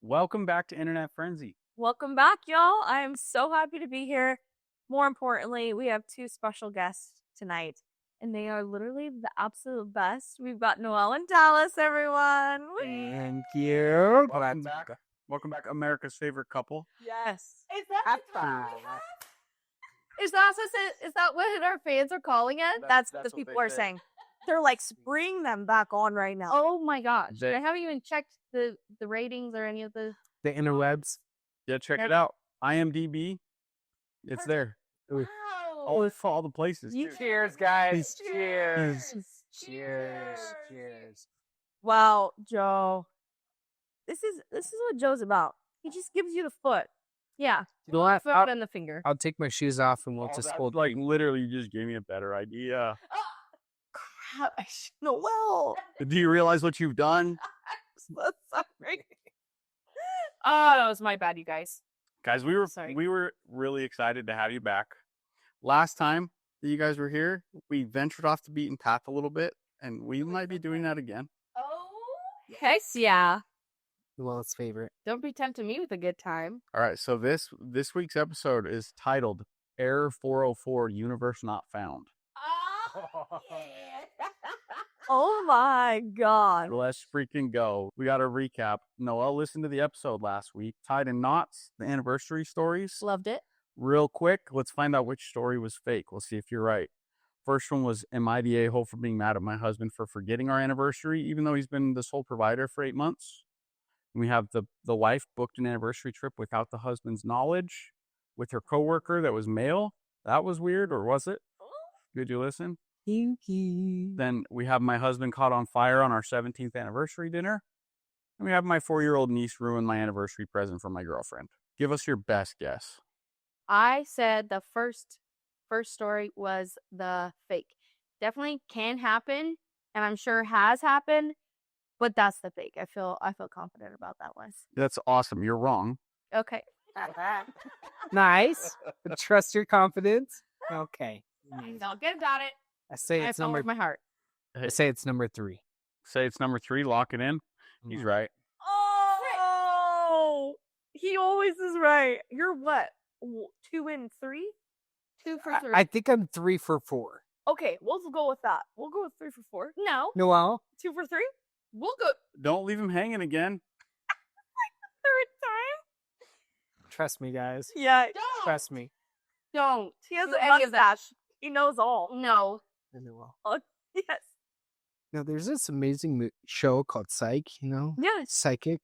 Welcome back to Internet Friendsy. Welcome back, y'all. I am so happy to be here. More importantly, we have two special guests tonight, and they are literally the absolute best. We've got Noelle and Dallas, everyone. Whee! Thank you. Welcome back. Welcome back, America's favorite couple. Yes. Is that the time we have? Is that what our fans are calling it? That's what the what people they are say. saying. They're like, bring them back on right now. Oh my gosh. They- I haven't even checked the ratings or any of the... The interwebs. Yeah, check it out. IMDb. It's there. Wow. Oh, it's all the places. You- too. Cheers, guys. Cheers. Cheers. Wow, Joe. This is what Joe's about. He just gives you the foot. Yeah. You know what? Foot and the finger. I'll take my shoes off and we'll Oh, just that's hold. like literally you just gave me a better idea. Crap. Noelle. Do you realize what you've done? Sorry. Oh, that was my bad, you guys. Guys, Sorry. we were really excited to have you back. Last time that you guys were here, we ventured off the beaten path a little bit, and we might be doing that again. Oh. Heck yeah. Noelle's favorite. Don't be tempting me with a good time. All right, so this week's episode is titled Error 404 Universe Not Found. Oh, oh my God. Let's freaking go. We got to recap. Noelle listened to the episode last week, tied in knots, the anniversary stories. Loved it. Real quick, let's find out which story was fake. We'll see if you're right. First one was, am I the a-hole for being mad at my husband for forgetting our anniversary, even though he's been the sole provider for 8 months? And we have the wife booked an anniversary trip without the husband's knowledge with her coworker that was male. That was weird, or was it? Did you listen? Kinky. Then we have my husband caught on fire on our 17th anniversary dinner. And we have my 4-year-old niece ruin my anniversary present for my girlfriend. Give us your best guess. I said the first story was the fake. Definitely can happen, and I'm sure has happened, but that's the fake. I feel confident about that one. That's awesome. You're wrong. Okay. Nice. Trust your confidence. Okay. Don't get about it. I say I it's follow number. with my heart. I say it's number 3. Say it's number 3. Lock it in. He's right. Oh, he always is right. You're what? 2 and 3? 2 for 3. I think I'm 3 for 4. Okay, we'll go with that. We'll go with 3 for 4. No, Noelle. 2 for 3. We'll go Don't leave him hanging again. third time. Trust me, guys. Yeah. Trust me. Don't. He has Do any of that. He knows all. No. Noelle. Yes. Now, there's this amazing show called Psych, Yes. Psychic.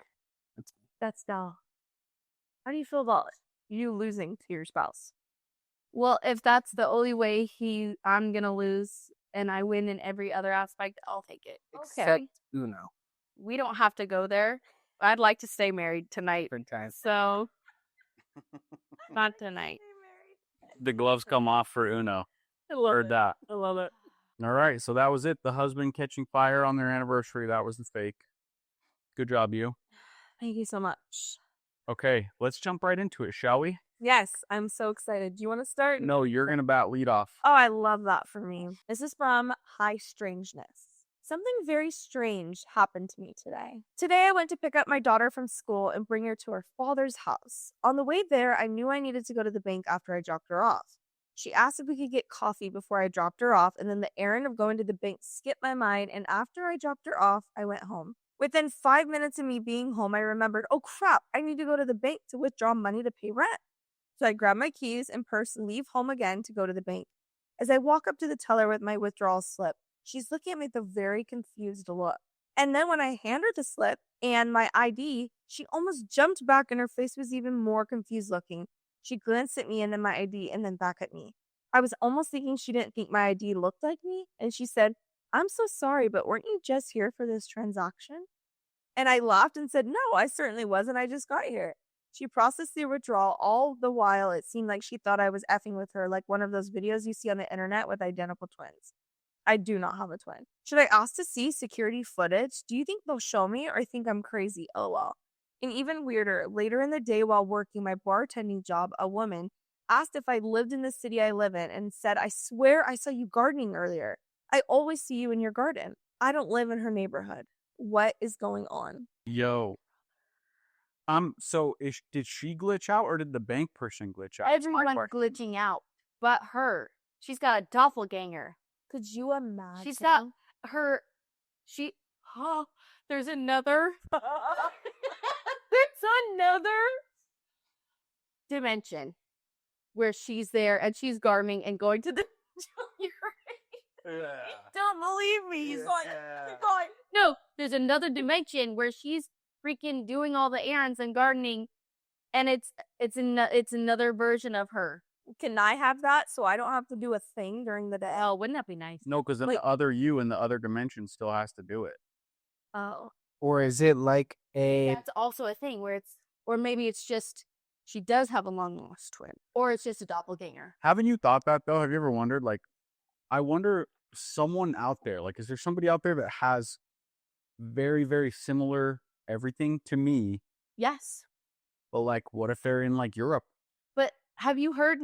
That's Dal. How do you feel about you losing to your spouse? Well, if that's the only way I'm gonna lose and I win in every other aspect, I'll take it. Except Uno. We don't have to go there. I'd like to stay married tonight. Different times. So not tonight. The gloves come off for Uno. I love Heard it. that. I love it. All right, so that was it. The husband catching fire on their anniversary. That was the fake. Good job, you. Thank you so much. Okay, let's jump right into it, shall we? Yes, I'm so excited. Do you want to start? No, you're going to bat lead off. Oh, I love that for me. This is from High Strangeness. Something very strange happened to me today. Today, I went to pick up my daughter from school and bring her to her father's house. On the way there, I knew I needed to go to the bank after I dropped her off. She asked if we could get coffee before I dropped her off, and then the errand of going to the bank skipped my mind, and after I dropped her off, I went home. Within 5 minutes of me being home, I remembered, oh crap, I need to go to the bank to withdraw money to pay rent. So I grab my keys and purse and leave home again to go to the bank. As I walk up to the teller with my withdrawal slip, she's looking at me with a very confused look. And then when I hand her the slip and my ID, she almost jumped back and her face was even more confused looking. She glanced at me and then my ID and then back at me. I was almost thinking she didn't think my ID looked like me. And she said, I'm so sorry, but weren't you just here for this transaction? And I laughed and said, no, I certainly wasn't. I just got here. She processed the withdrawal all the while. It seemed like she thought I was effing with her, like one of those videos you see on the internet with identical twins. I do not have a twin. Should I ask to see security footage? Do you think they'll show me or think I'm crazy? LOL. And even weirder, later in the day while working my bartending job, a woman asked if I lived in the city I live in and said, I swear I saw you gardening earlier. I always see you in your garden. I don't live in her neighborhood. What is going on? Yo, So did she glitch out or did the bank person glitch out? Everyone's glitching out, but her. She's got a doppelganger. Could you imagine? She's got her. She. Oh, there's another. There's another dimension where she's there and she's gardening and going to the. Don't believe me. He's going. No, there's another dimension where she's freaking doing all the errands and gardening, and it's another version of her. Can I have that so I don't have to do a thing during the day? Oh, wouldn't that be nice? No, because then Like- the other you in the other dimension still has to do it. Oh, Or is it like a that's also a thing where or maybe it's just she does have a long lost twin, or it's just a doppelganger. Haven't you thought that though? Have you ever wondered? Like, I wonder, someone out there, like, is there somebody out there that has very, very similar everything to me? Yes, But like, what if they're in like Europe? but have you heard?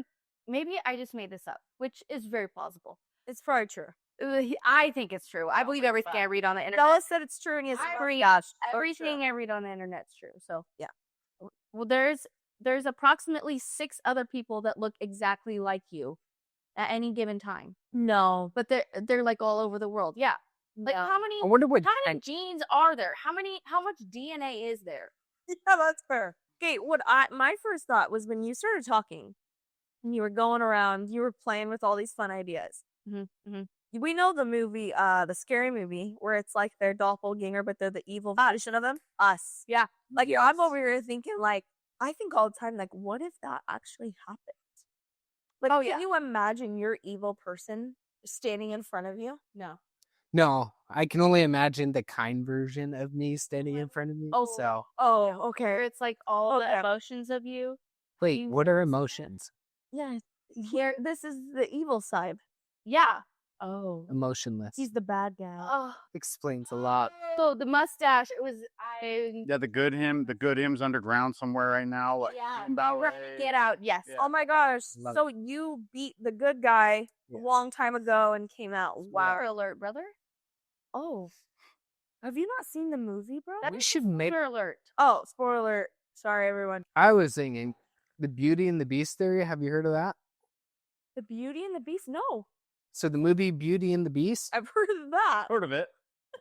Maybe I just made this up, which is very plausible. It's probably true. I think it's true. I believe everything I read on the internet. Bella said it's true, and he's I- gosh. Everything I read on the internet's true. So Yeah. Well, there's approximately 6 other people that look exactly like you at any given time, No, but they're like all over the world. Yeah. Like no. how many I wonder what kind of genes are there? How much DNA is there? Yeah, that's fair. Okay, my first thought was when you started talking, and you were going around, you were playing with all these fun ideas. Mm-hmm. We know the movie, the scary movie, where it's like their doppelganger, but they're the evil version of them. Us. Yeah. Like, I'm over here thinking, like, I think all the time, like, what if that actually happened? Like, Oh, can yeah. you imagine your evil person standing in front of you? No. No, I can only imagine the kind version of me standing in front of me. Oh. So Oh, Where okay. it's like all Okay. the emotions of you. wait, You- what are emotions? Yeah. Here, this is the evil side. Yeah. Oh. Emotionless. He's the bad guy. Oh. Explains a lot. So the mustache, it was Yeah, the good him's underground somewhere right now. Like, yeah. ballet. Get out. Yes. Yeah. Oh my gosh. Love So you beat the good guy Yeah. a long time ago and came out. Wow. Spoiler alert, brother. Oh. Have you not seen the movie, bro? That We is should make. spoiler alert. Oh, spoiler alert. Sorry, everyone. I was thinking the Beauty and the Beast theory. Have you heard of that? The Beauty and the Beast? No. So the movie Beauty and the Beast. I've heard of that. Heard of it?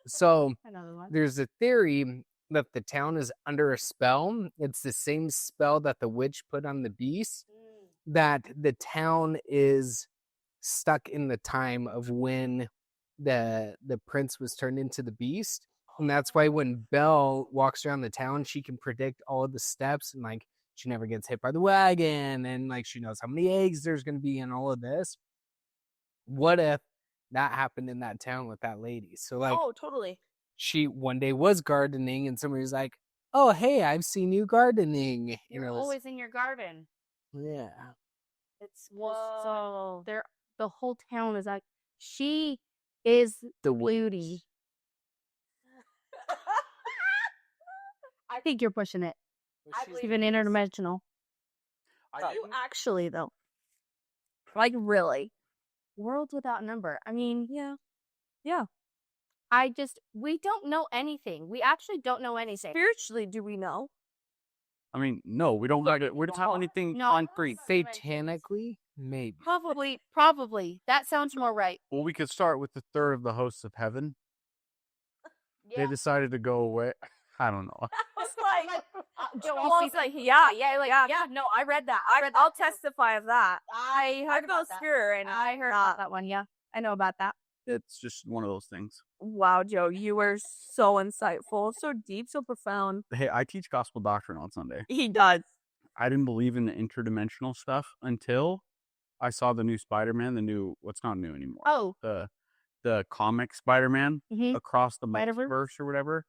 So Another one. there's a theory that the town is under a spell. It's the same spell that the witch put on the beast. That the town is stuck in the time of when the prince was turned into the beast. And that's why when Belle walks around the town, she can predict all of the steps and like she never gets hit by the wagon and like she knows how many eggs there's going to be and all of this. What if that happened in that town with that lady? So like Oh, totally. she one day was gardening and somebody was like, "Oh, hey, I've seen you gardening." You're it was- always in your garden. yeah. It's so the whole town is like she is The beauty. I think you're pushing it. Even interdimensional. You actually, though. Like, really. Worlds without number. I mean, Yeah. we don't know anything. We actually don't know anything. Spiritually, do we know? I mean, no, we don't have anything No. concrete. Satanically, maybe. Probably. That sounds more right. Well, we could start with the third of the hosts of heaven. They decided to go away. I don't know. It's like, Joel, like, yeah. no, I read that. I'll testify of that. I I heard feel about that. spirit right now. I heard about that one. Yeah, I know about that. It's just one of those things. Wow, Joe, you were so insightful, so deep, so profound. Hey, I teach gospel doctrine on Sunday. He does. I didn't believe in the interdimensional stuff until I saw the new Spider-Man, what's not new anymore. Oh, The comic Spider-Man mhm. across the Spider-Verse? multiverse or whatever.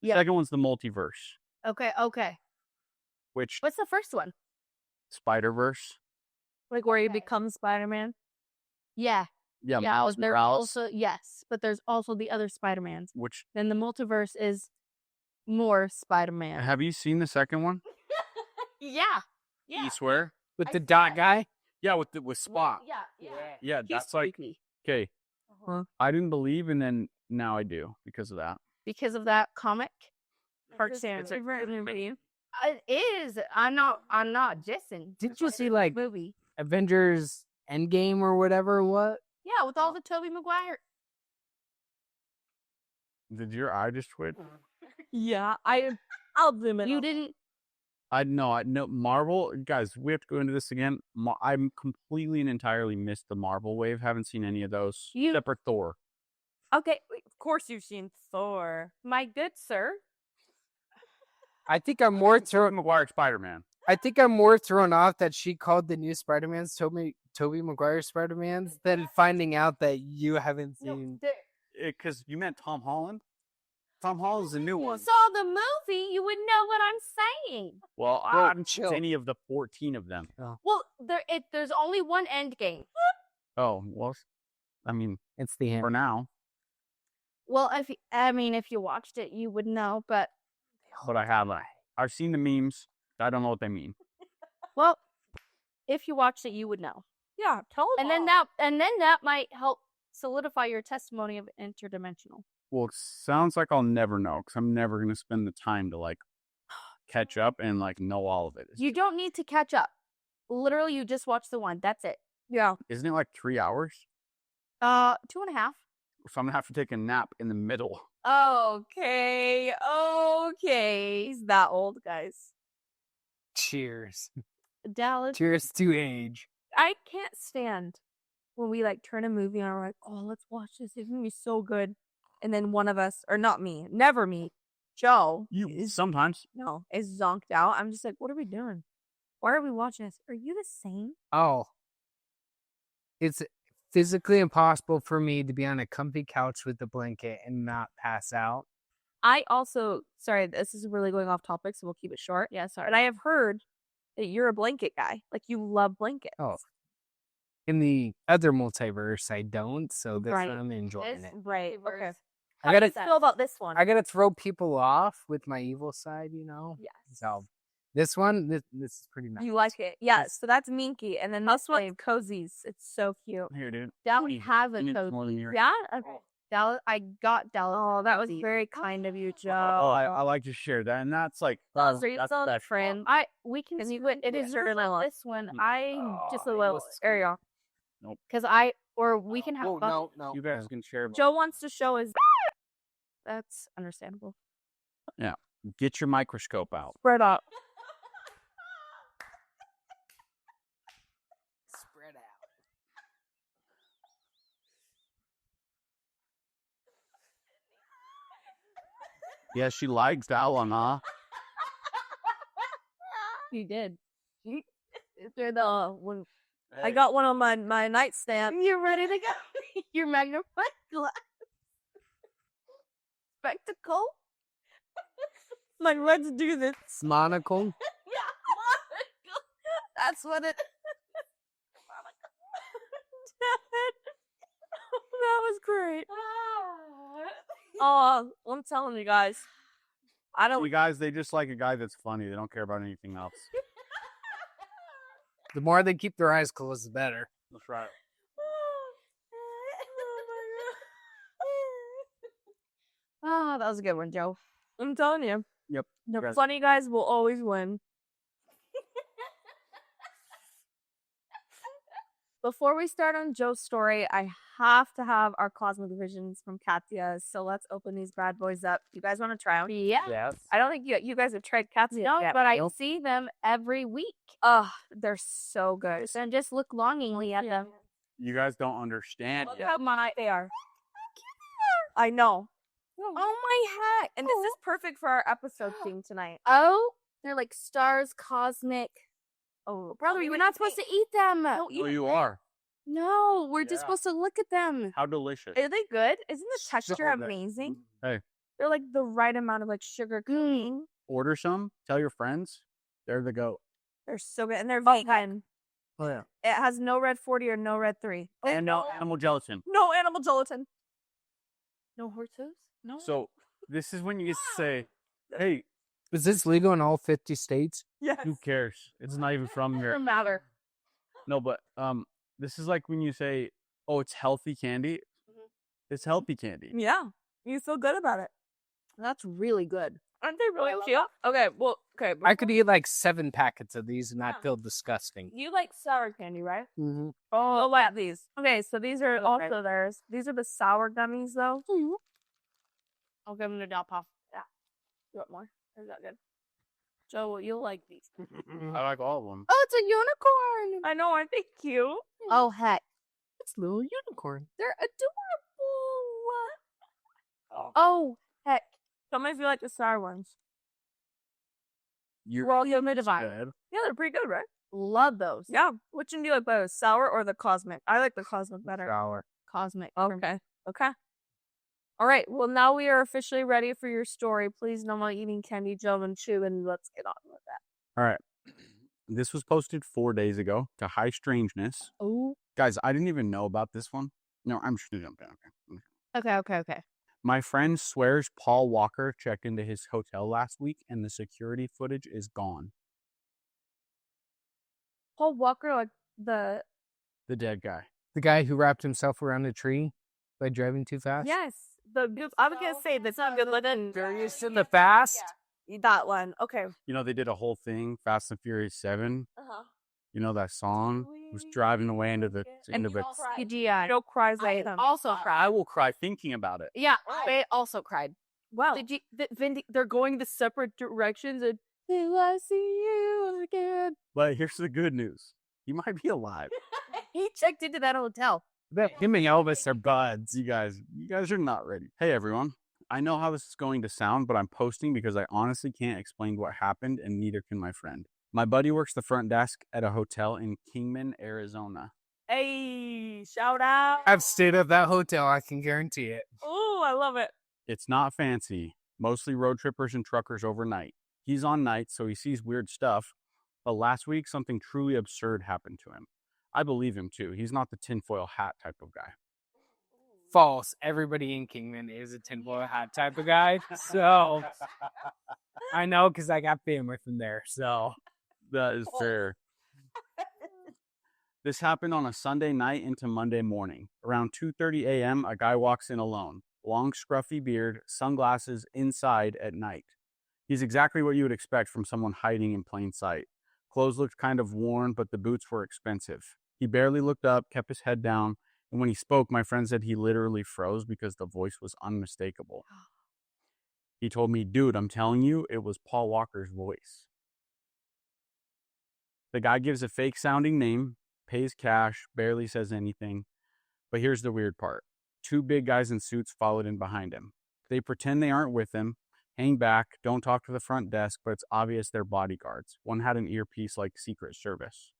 The Yeah. second one's the multiverse, Okay. which What's the first one? Spider-Verse. Like where he Okay. becomes Spider-Man. Yeah. Yeah, Yeah. Miles There's Morales, also but there's also the other Spider-Mans. which Then the multiverse is more Spider-Man. have you seen the second one? Yeah. You swear? With I the saw dot it. guy? Yeah, with Spot. Yeah. Yeah, He's that's like creepy. okay. Uh-huh. I didn't believe, and then now I do because of that. Because of that comic. Cartoon. It's a- Favorite movie. It is. I'm not Jason. Didn't you see like Movie. Avengers Endgame or whatever? What? Yeah, with all the Tobey Maguire. Did your eye just twitch? Yeah, I'll zoom in. You didn't. I know Marvel guys. We have to go into this again. I'm completely and entirely missed the Marvel wave. Haven't seen any of those. You- Except for Thor. Okay, of course you've seen Thor. My good sir. I think I'm more Tobey thrown. Maguire Spider-Man. I think I'm more thrown off that she called the new Spider-Mans Tobey Maguire Spider-Mans than finding out that you haven't seen. Because you meant Tom Holland. Tom Holland's the new You one. saw the movie, you would know what I'm saying. Well, Bro, I haven't chill. seen any of the 14 of them. Well, there's only one end game. Oh, well, I mean, It's the for end. now. Well, if you watched it, you would know. But But I've seen the memes. I don't know what they mean. well, if you watched it, you would know. Yeah, tell them. And then that might help solidify your testimony of interdimensional. Well, it sounds like I'll never know because I'm never going to spend the time to like catch up and like know all of it. You don't need to catch up. Literally, you just watch the one. That's it. Yeah. Isn't it like 3 hours? 2.5. So I'm going to have to take a nap in the middle. Okay. He's that old, guys. Cheers. Dallas. Cheers to age. I can't stand when we like turn a movie on and we're like, oh, let's watch this. It's gonna be so good. And then one of us, or not me, never me, Joe, Sometimes. is zonked out. I'm just like, what are we doing? Why are we watching this? Are you the same? Oh. It's physically impossible for me to be on a comfy couch with a blanket and not pass out. I also, sorry, this is really going off topic, so we'll keep it short. Yeah, sorry. But I have heard that you're a blanket guy. Like you love blankets. Oh. In the other multiverse, I don't, so this Right. one I'm enjoying it. Right. Okay. I How gotta- do you feel about this one? I gotta throw people off with my evil side, you know? Yes. So this one, this is pretty nice. You like it. Yeah, so that's Minky. And then this one's Cozy's. It's so cute. Here, dude. Dallas Mm. has a And it's coat. more than yours. Yeah? Okay. Dallas, I got Dallas. Oh, that was cozy. very kind of you, Joe. I like to share that. And that's like, That's that's friend. We can Can you split. put- It is your little- this one. I Just a Oh, little. it was There you go. because we can have Oh, both. no. you guys can share. Joe wants to show his. That's understandable. Get your microscope out. Spread out. Spread out. Yeah, she likes that one, huh? You did. They're the when I got one on my nightstand. You're ready to go. Your magnifying glass. Spectacle. Like, let's do this. Monocle. Yeah, that's what it. That was great. Oh, I'm telling you guys, I don't. You guys, they just like a guy that's funny. They don't care about anything else. The more they keep their eyes closed, the better. That's right. Oh, that was a good one, Joe. I'm telling you. Yep. The Congrats. funny guys will always win. Before we start on Joe's story, I have to have our cosmic visions from Katya. So let's open these bad boys up. You guys want to try them? Yeah. Yes. I don't think you guys have tried Katya. No, yet. but I Nope. see them every week. Ugh, they're so good. And just look longingly at them. You guys don't understand Look yet. how they are. I know. Oh my heck. And this is perfect for our episode theme tonight. Oh, they're like stars, cosmic. Oh, Brother, we're not supposed to eat them. Oh, you are. No, we're Yeah. just supposed to look at them. How delicious. Are they good? Isn't the So texture good. amazing? Hey. They're like the right amount of like sugar coating. Order some. Tell your friends. They're the goat. They're so good. And they're vegan. Oh, yeah. It has no red 40 or no red 3. And no animal gelatin. No animal gelatin. No horses? No. So this is when you get to say, hey, Is this legal in all 50 states? Yes. who cares? It's not even from here. Doesn't matter. No, but this is like when you say, oh, it's healthy candy. It's healthy candy. Yeah. You feel good about it. That's really good. Aren't they really cute? Okay, well, okay. I could eat like 7 packets of these and not feel disgusting. You like sour candy, right? Mm-hmm. Oh, like these. Okay, so these are also theirs. These are the sour gummies, though. I'll give them to Dal Puff. You want more? Or is that good? Joe, you'll like these. I like all of them. Oh, it's a unicorn. I know, aren't they cute? Oh, heck. It's a little unicorn. They're adorable. Oh, heck. Tell me if you like the sour ones. You're Well, you'll need to buy. good. Yeah, they're pretty good, right? Love those. Yeah. Which one do you like better, sour or the cosmic? I like the cosmic better. Sour. Cosmic. Okay. Okay. All right. Well, now we are officially ready for your story. Please no more eating candy, Joe, and chew, and let's get on with that. All right. This was posted 4 days ago to High Strangeness. Oh. Guys, I didn't even know about this one. No, I'm sure. Okay. My friend swears Paul Walker checked into his hotel last week and the security footage is gone. Paul Walker, like the dead guy. The guy who wrapped himself around a tree by driving too fast? yes, the good. I was gonna say that's not good looking. Furious in the Fast? That one. Okay. You know, they did a whole thing, Fast and Furious 7. Uh-huh. You know that song? Was driving away into the CGI. Joe cries at them. Also cried. I will cry thinking about it. Yeah, I also cried. Wow. Did you? They're going the separate directions, and till I see you again. But here's the good news. He might be alive. He checked into that hotel. Him and Elvis are buds. You guys are not ready. Hey, everyone. I know how this is going to sound, but I'm posting because I honestly can't explain what happened, and neither can my friend. My buddy works the front desk at a hotel in Kingman, Arizona. Hey, shout out. I've stayed at that hotel, I can guarantee it. Oh, I love it. It's not fancy, mostly road trippers and truckers overnight. He's on nights, so he sees weird stuff, but last week something truly absurd happened to him. I believe him too. He's not the tinfoil hat type of guy. False. Everybody in Kingman is a tinfoil hat type of guy. So I know because I got family from there. So That is fair. This happened on a Sunday night into Monday morning. Around 2:30 a.m., a guy walks in alone. Long, scruffy beard, sunglasses, inside at night. He's exactly what you would expect from someone hiding in plain sight. Clothes looked kind of worn, but the boots were expensive. He barely looked up, kept his head down, and when he spoke, my friend said he literally froze because the voice was unmistakable. He told me, dude, I'm telling you, it was Paul Walker's voice. The guy gives a fake sounding name, pays cash, barely says anything. But here's the weird part. 2 big guys in suits followed in behind him. They pretend they aren't with him, hang back, don't talk to the front desk, but it's obvious they're bodyguards. One had an earpiece like Secret Service.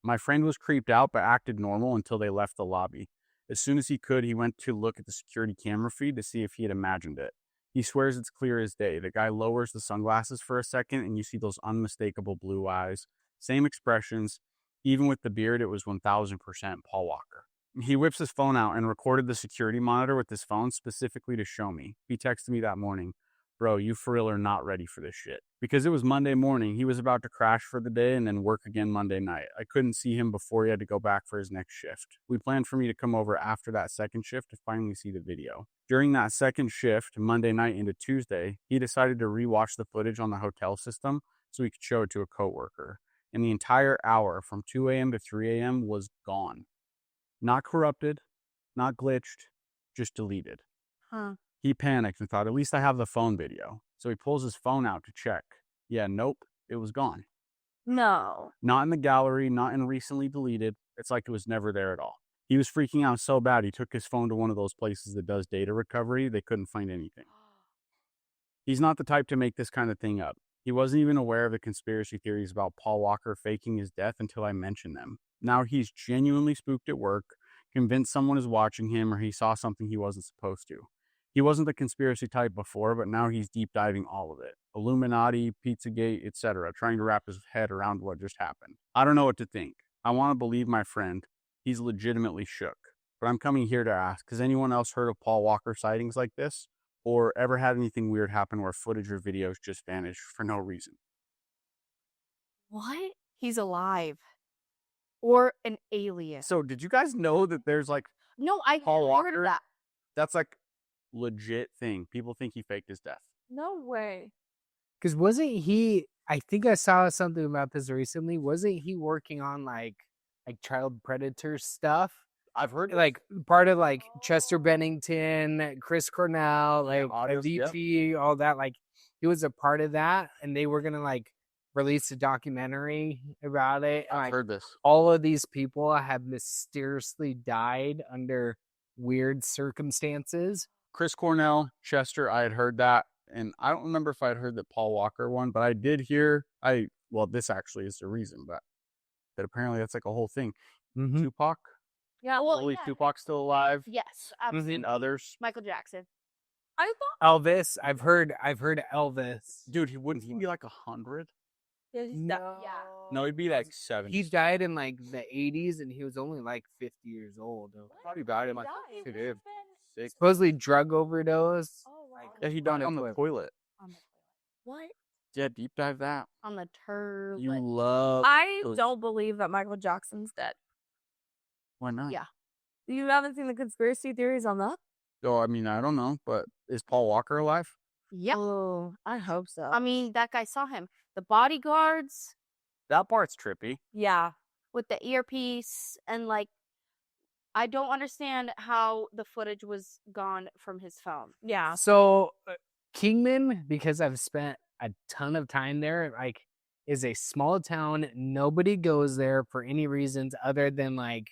My friend was creeped out but acted normal until they left the lobby. As soon as he could, he went to look at the security camera feed to see if he had imagined it. He swears it's clear as day. The guy lowers the sunglasses for a second and you see those unmistakable blue eyes. Same expressions. Even with the beard, it was 1000% Paul Walker. He whips his phone out and recorded the security monitor with his phone specifically to show me. He texted me that morning, bro, you for real are not ready for this shit. Because it was Monday morning, he was about to crash for the day and then work again Monday night. I couldn't see him before he had to go back for his next shift. We planned for me to come over after that second shift to finally see the video. During that second shift, Monday night into Tuesday, he decided to rewatch the footage on the hotel system so he could show it to a coworker. And the entire hour from 2 a.m. to 3 a.m. was gone. Not corrupted, not glitched, just deleted. Huh. He panicked and thought, at least I have the phone video. So he pulls his phone out to check. Yeah, nope, it was gone. No. Not in the gallery, not in recently deleted. It's like it was never there at all. He was freaking out so bad, he took his phone to one of those places that does data recovery. They couldn't find anything. He's not the type to make this kind of thing up. He wasn't even aware of the conspiracy theories about Paul Walker faking his death until I mentioned them. Now he's genuinely spooked at work, convinced someone is watching him or he saw something he wasn't supposed to. He wasn't the conspiracy type before, but now he's deep diving all of it. Illuminati, Pizzagate, etc., trying to wrap his head around what just happened. I don't know what to think. I want to believe my friend. He's legitimately shook. But I'm coming here to ask, has anyone else heard of Paul Walker sightings like this? Or ever had anything weird happen where footage or videos just vanished for no reason? What? He's alive. Or an alien. So did you guys know that there's like No, I Paul heard Walker? of that. That's like legit thing. People think he faked his death. No way. Because wasn't he? I think I saw something about this recently. Wasn't he working on like child predator stuff? I've heard Like part of like Chester Bennington, Chris Cornell, like audios, yep. DT, all that. Like he was a part of that, and they were gonna like release a documentary about it. And, I've like, heard this. all of these people have mysteriously died under weird circumstances. Chris Cornell, Chester, I had heard that. And I don't remember if I had heard that Paul Walker one, but I did hear, well, this actually is the reason, but that apparently that's like a whole thing. Mm-hmm. Tupac? Yeah, well, Only yeah. Tupac's still alive. Yes, absolutely. And others. Michael Jackson. I thought Elvis, I've heard Elvis. Dude, wouldn't he be like 100? yeah, he's No, Yeah. No, he'd be like 70. he died in like the 80s, and he was only like 50 years old. Probably died in like died? he did. Six. Supposedly drug overdose. Oh wow. Yeah, he died on the toilet. On the toilet. What? Yeah, deep dive that. On the turd. You love. I don't believe that Michael Jackson's dead. Why not? Yeah. You haven't seen the conspiracy theories on that? Oh, I mean, I don't know, but is Paul Walker alive? Yep. Oh, I hope so. I mean, that guy saw him. The bodyguards That part's trippy. yeah. with the earpiece and like, I don't understand how the footage was gone from his phone. Yeah. So Kingman, because I've spent a ton of time there, like is a small town. Nobody goes there for any reasons other than like,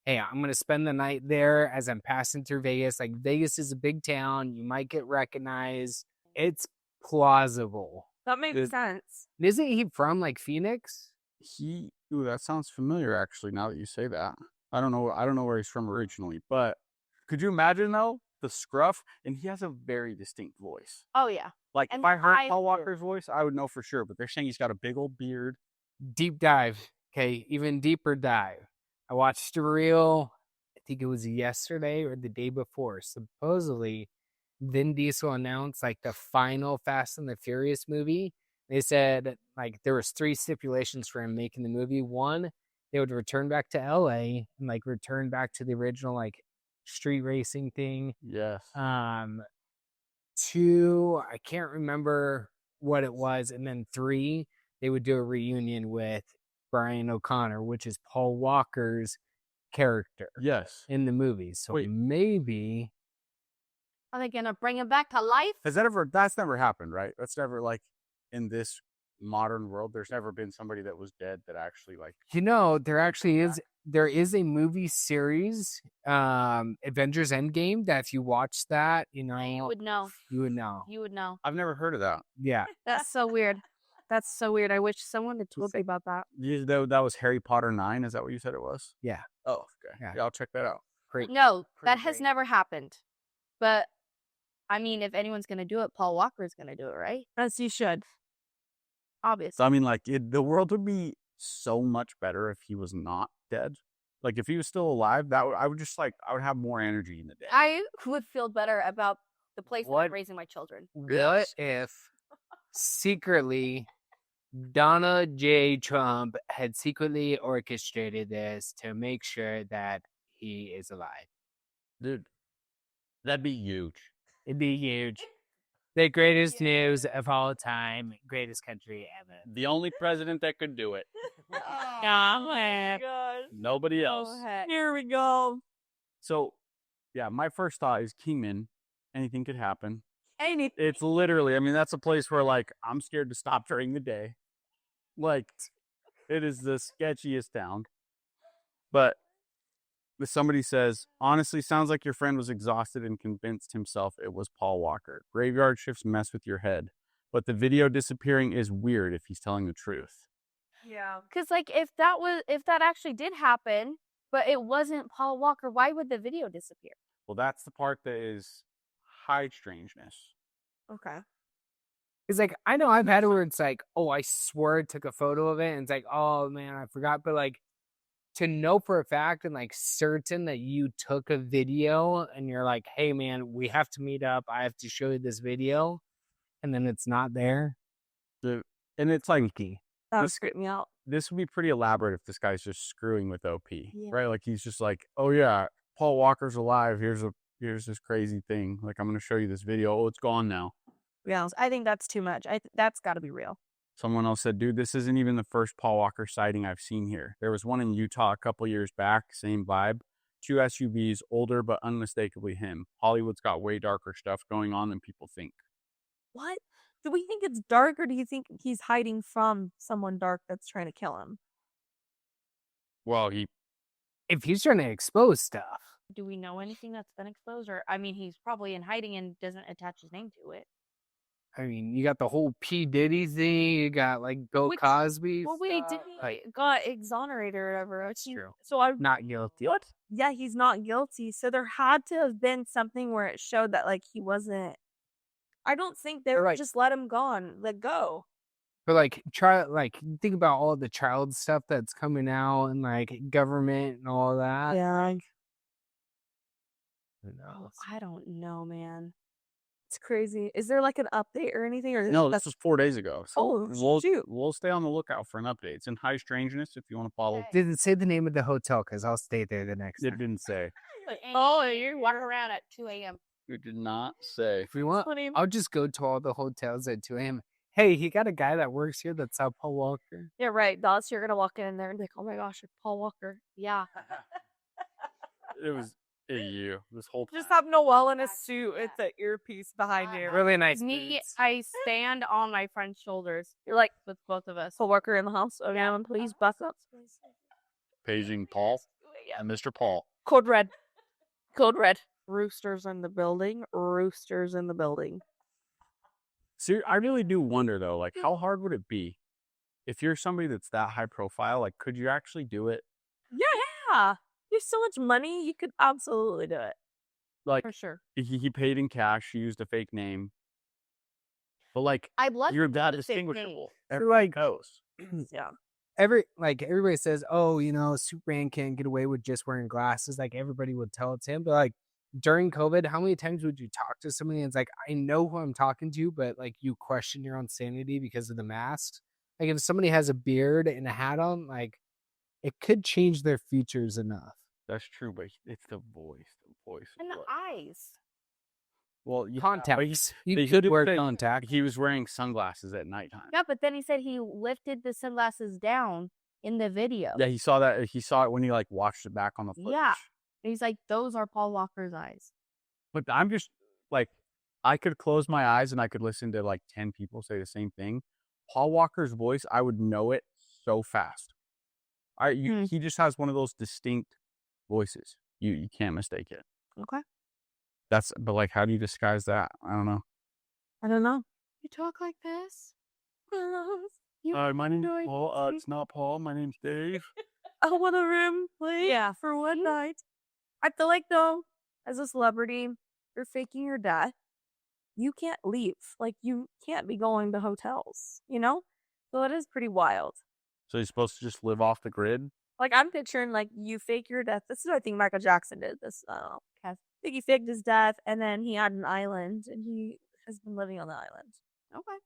hey, I'm going to spend the night there as I'm passing through Vegas. Like Vegas is a big town. You might get recognized. It's plausible. That makes Good. sense. Isn't he from like Phoenix? Ooh, that sounds familiar actually, now that you say that. I don't know where he's from originally, but could you imagine though? The scruff, and he has a very distinct voice. Oh yeah. Like And if I heard I- Paul Walker's voice, I would know for sure, but they're saying he's got a big old beard. Deep dive. Okay, even deeper dive. I watched a reel, I think it was yesterday or the day before. Supposedly, Vin Diesel announced like the final Fast and the Furious movie. They said like there was 3 stipulations for him making the movie. 1, they would return back to LA and like return back to the original like street racing thing. Yes. 2, I can't remember what it was, and then 3, they would do a reunion with Brian O'Connor, which is Paul Walker's character Yes. in the movie. So Wait. maybe Are they gonna bring him back to life? That's never happened, right? That's never like in this modern world, there's never been somebody that was dead that actually like there actually is a movie series, Avengers Endgame, that if you watch that, You would know. you would know. You would know. I've never heard of that. Yeah. That's so weird. That's so weird. I wish someone had told me about that. That was Harry Potter 9, is that what you said it was? Yeah. Oh, okay. Yeah. Yeah, I'll check that out. No, that Pretty has great. never happened. But I mean, if anyone's gonna do it, Paul Walker's gonna do it, right? As you should. Obviously. So I mean, like the world would be so much better if he was not dead. Like if he was still alive, I would have more energy in the day. I would feel better about the place where I'm What? raising my children. What if secretly Donald J. Trump had secretly orchestrated this to make sure that he is alive? Dude, that'd be huge. It'd be huge. The greatest news of all time, greatest country ever. The only president that could do it. God. Nobody else. Oh, heck. Here we go. So, yeah, my first thought is Kingman. Anything could happen. Anything. It's literally, I mean, that's a place where, like, I'm scared to stop during the day. Like, it is the sketchiest town. But if somebody says, honestly, sounds like your friend was exhausted and convinced himself it was Paul Walker. Graveyard shifts mess with your head. But the video disappearing is weird if he's telling the truth. Yeah. Because like if that actually did happen, but it wasn't Paul Walker, why would the video disappear? Well, that's the part that is high strangeness. Okay. It's like, I know I've had it where it's like, oh, I swear I took a photo of it. And it's like, oh, man, I forgot. But like, to know for a fact and like certain that you took a video and you're like, hey, man, we have to meet up. I have to show you this video. And then it's not there. And it's like, Freaky. That would This- creep me out. this would be pretty elaborate if this guy's just screwing with OP, Yeah. right? Like he's just like, oh yeah, Paul Walker's alive. Here's this crazy thing. Like I'm gonna show you this video. Oh, it's gone now. Yeah, I think that's too much. That's got to be real. Someone else said, dude, this isn't even the first Paul Walker sighting I've seen here. There was one in Utah a couple years back, same vibe. 2 SUVs, older but unmistakably him. Hollywood's got way darker stuff going on than people think. What? Do we think it's dark, or do you think he's hiding from someone dark that's trying to kill him? Well, If he's trying to expose stuff. Do we know anything that's been exposed? Or, I mean, he's probably in hiding and doesn't attach his name to it. I mean, you got the whole P. Diddy thing. You got like Bill Cosby. Well, wait, did he got exonerated or whatever? That's true. So I Not guilty. What? yeah, he's not guilty. So there had to have been something where it showed that like he wasn't. I don't think they would just let him let go. But think about all the child stuff that's coming out and like government and all that. Yeah. Who knows? I don't know, man. It's crazy. Is there like an update or anything? Or no, this was 4 days ago. So shoot. We'll stay on the lookout for an update. It's in High Strangeness if you want to follow. Did it say the name of the hotel? Because I'll stay there the next It time. didn't say. Oh, you're walking around at 2 a.m. It did not say. If we want, I'll just go to all the hotels at 2 a.m. Hey, he got a guy that works here that's Paul Walker. Yeah, right. Doss, you're gonna walk in there and be like, "Oh my gosh, it's Paul Walker." Yeah. It was you this whole time. Just have Noel in a suit with the earpiece behind you. Really nice. Me, boots. I stand on my friend's shoulders. You're like with both of us. Paul Walker in the house. Okay, and please bust up. Paging Paul and Mr. Paul. Code red. Code red. Roosters in the building. Roosters in the building. See, I really do wonder though, like how hard would it be if you're somebody that's that high profile? Like, could you actually do it? Yeah. You have so much money, you could absolutely do it. Like, For sure. he paid in cash. He used a fake name. But like, I'd love you're to that do the same thing. distinguishable. Like, goes. Yeah. Everybody says, oh, Superman can't get away with just wearing glasses. Like everybody would tell it to him. But like during COVID, how many times would you talk to somebody and it's like, I know who I'm talking to, but like you question your own sanity because of the mask. Like if somebody has a beard and a hat on, like it could change their features enough. That's true, but it's the voice. And the What- eyes. Well, yeah, Contacts. but You he could did wear say contact. He was wearing sunglasses at nighttime. Yeah, but then he said he lifted the sunglasses down in the video. Yeah, he saw that. He saw it when he like watched it back on the footage. Yeah. And he's like, those are Paul Walker's eyes. But I'm just like, I could close my eyes and I could listen to like 10 people say the same thing. Paul Walker's voice, I would know it so fast. He just has one of those distinct voices. You can't mistake it. Okay. But like, how do you disguise that? I don't know. I don't know. You talk like this? My name's Paul. It's not Paul. My name's Dave. I want a room, please. Yeah. For one night. I feel like though, as a celebrity, you're faking your death. You can't leave. Like you can't be going to hotels, So it is pretty wild. So he's supposed to just live off the grid? Like I'm picturing like you fake your death. This is what I think Michael Jackson did. I think he faked his death and then he had an island and he has been living on the island. Okay.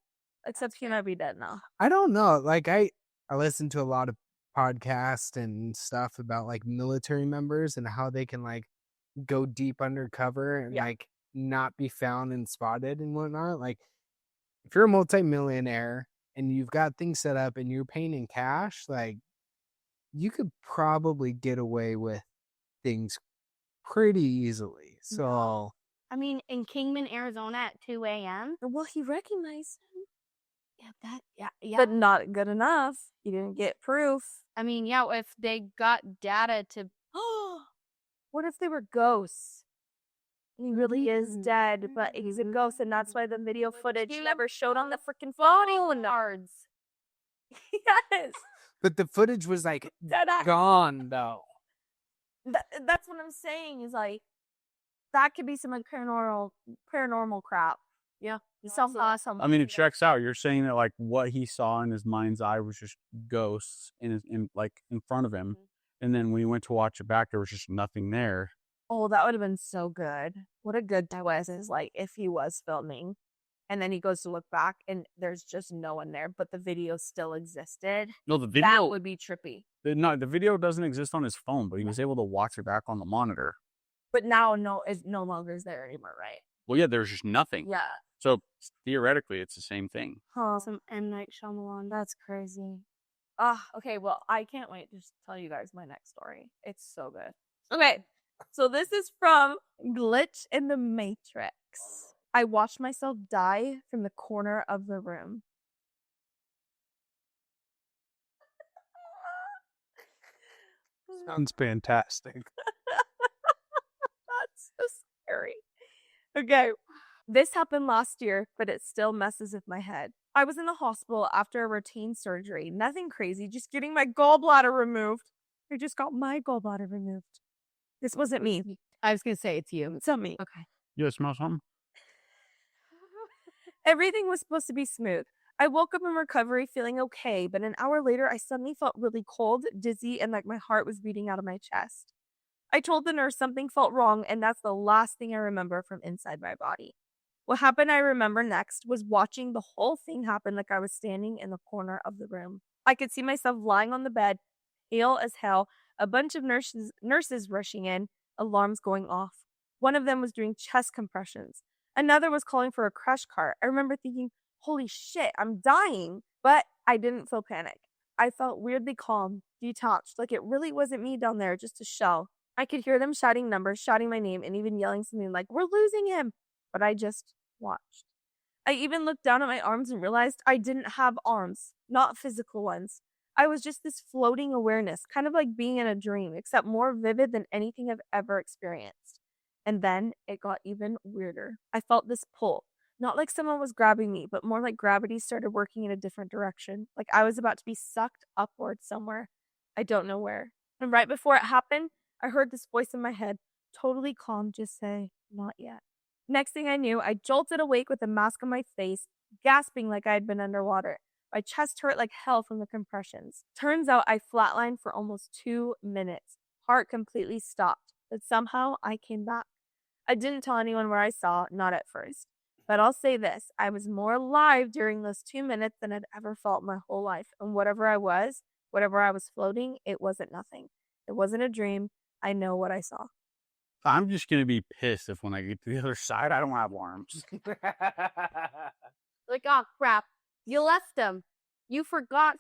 Except he might be dead now. I don't know. Like I listen to a lot of podcasts and stuff about like military members and how they can like go deep undercover and like not be found and spotted and whatnot. Like if you're a multimillionaire and you've got things set up and you're paying in cash, like you could probably get away with things pretty easily. So I mean, in Kingman, Arizona at 2 a.m. Well, he recognized him. Yeah. But not good enough. He didn't get proof. I mean, yeah, if they got data to... What if they were ghosts? He really is dead, but he's a ghost, and that's why the video footage never showed on the freaking phone. Cards. Yes. but the footage was like Dead eye. gone though. That's what I'm saying is like, that could be some like paranormal crap. Yeah. Some awesome. I mean, it checks out. You're saying that like what he saw in his mind's eye was just ghosts in front of him. And then when he went to watch it back, there was just nothing there. Oh, that would have been so good. What a good twist is like if he was filming and then he goes to look back and there's just no one there, but the video still existed. No, the video That would be trippy. the video doesn't exist on his phone, but he was able to watch it back on the monitor. But now it no longer is there anymore, right? Well, yeah, there's just nothing. Yeah. So theoretically, it's the same thing. Huh. Some M. Night Shyamalan. That's crazy. Okay, well, I can't wait to tell you guys my next story. It's so good. Okay, so this is from Glitch in the Matrix. I watched myself die from the corner of the room. Sounds fantastic. That's so scary. Okay, this happened last year, but it still messes with my head. I was in the hospital after a routine surgery. Nothing crazy, just getting my gallbladder removed. I just got my gallbladder removed. This wasn't me. I was gonna say it's you. It's not me. Okay. You guys smell something? Everything was supposed to be smooth. I woke up in recovery feeling okay, but an hour later, I suddenly felt really cold, dizzy, and like my heart was beating out of my chest. I told the nurse something felt wrong, and that's the last thing I remember from inside my body. What happened, I remember next, was watching the whole thing happen like I was standing in the corner of the room. I could see myself lying on the bed, pale as hell, a bunch of nurses rushing in, alarms going off. One of them was doing chest compressions. Another was calling for a crash cart. I remember thinking, holy shit, I'm dying. But I didn't feel panic. I felt weirdly calm, detached, like it really wasn't me down there, just a shell. I could hear them shouting numbers, shouting my name, and even yelling something like, we're losing him. But I just watched. I even looked down at my arms and realized I didn't have arms, not physical ones. I was just this floating awareness, kind of like being in a dream, except more vivid than anything I've ever experienced. And then it got even weirder. I felt this pull, not like someone was grabbing me, but more like gravity started working in a different direction, like I was about to be sucked upward somewhere. I don't know where. And right before it happened, I heard this voice in my head, totally calm, just say, not yet. Next thing I knew, I jolted awake with a mask on my face, gasping like I had been underwater. My chest hurt like hell from the compressions. Turns out I flatlined for almost 2 minutes. Heart completely stopped, but somehow I came back. I didn't tell anyone where I saw, not at first. But I'll say this, I was more alive during those 2 minutes than I'd ever felt my whole life. And whatever I was floating, it wasn't nothing. It wasn't a dream. I know what I saw. I'm just going to be pissed if when I get to the other side, I don't have arms. Like, oh crap, you left them. You forgot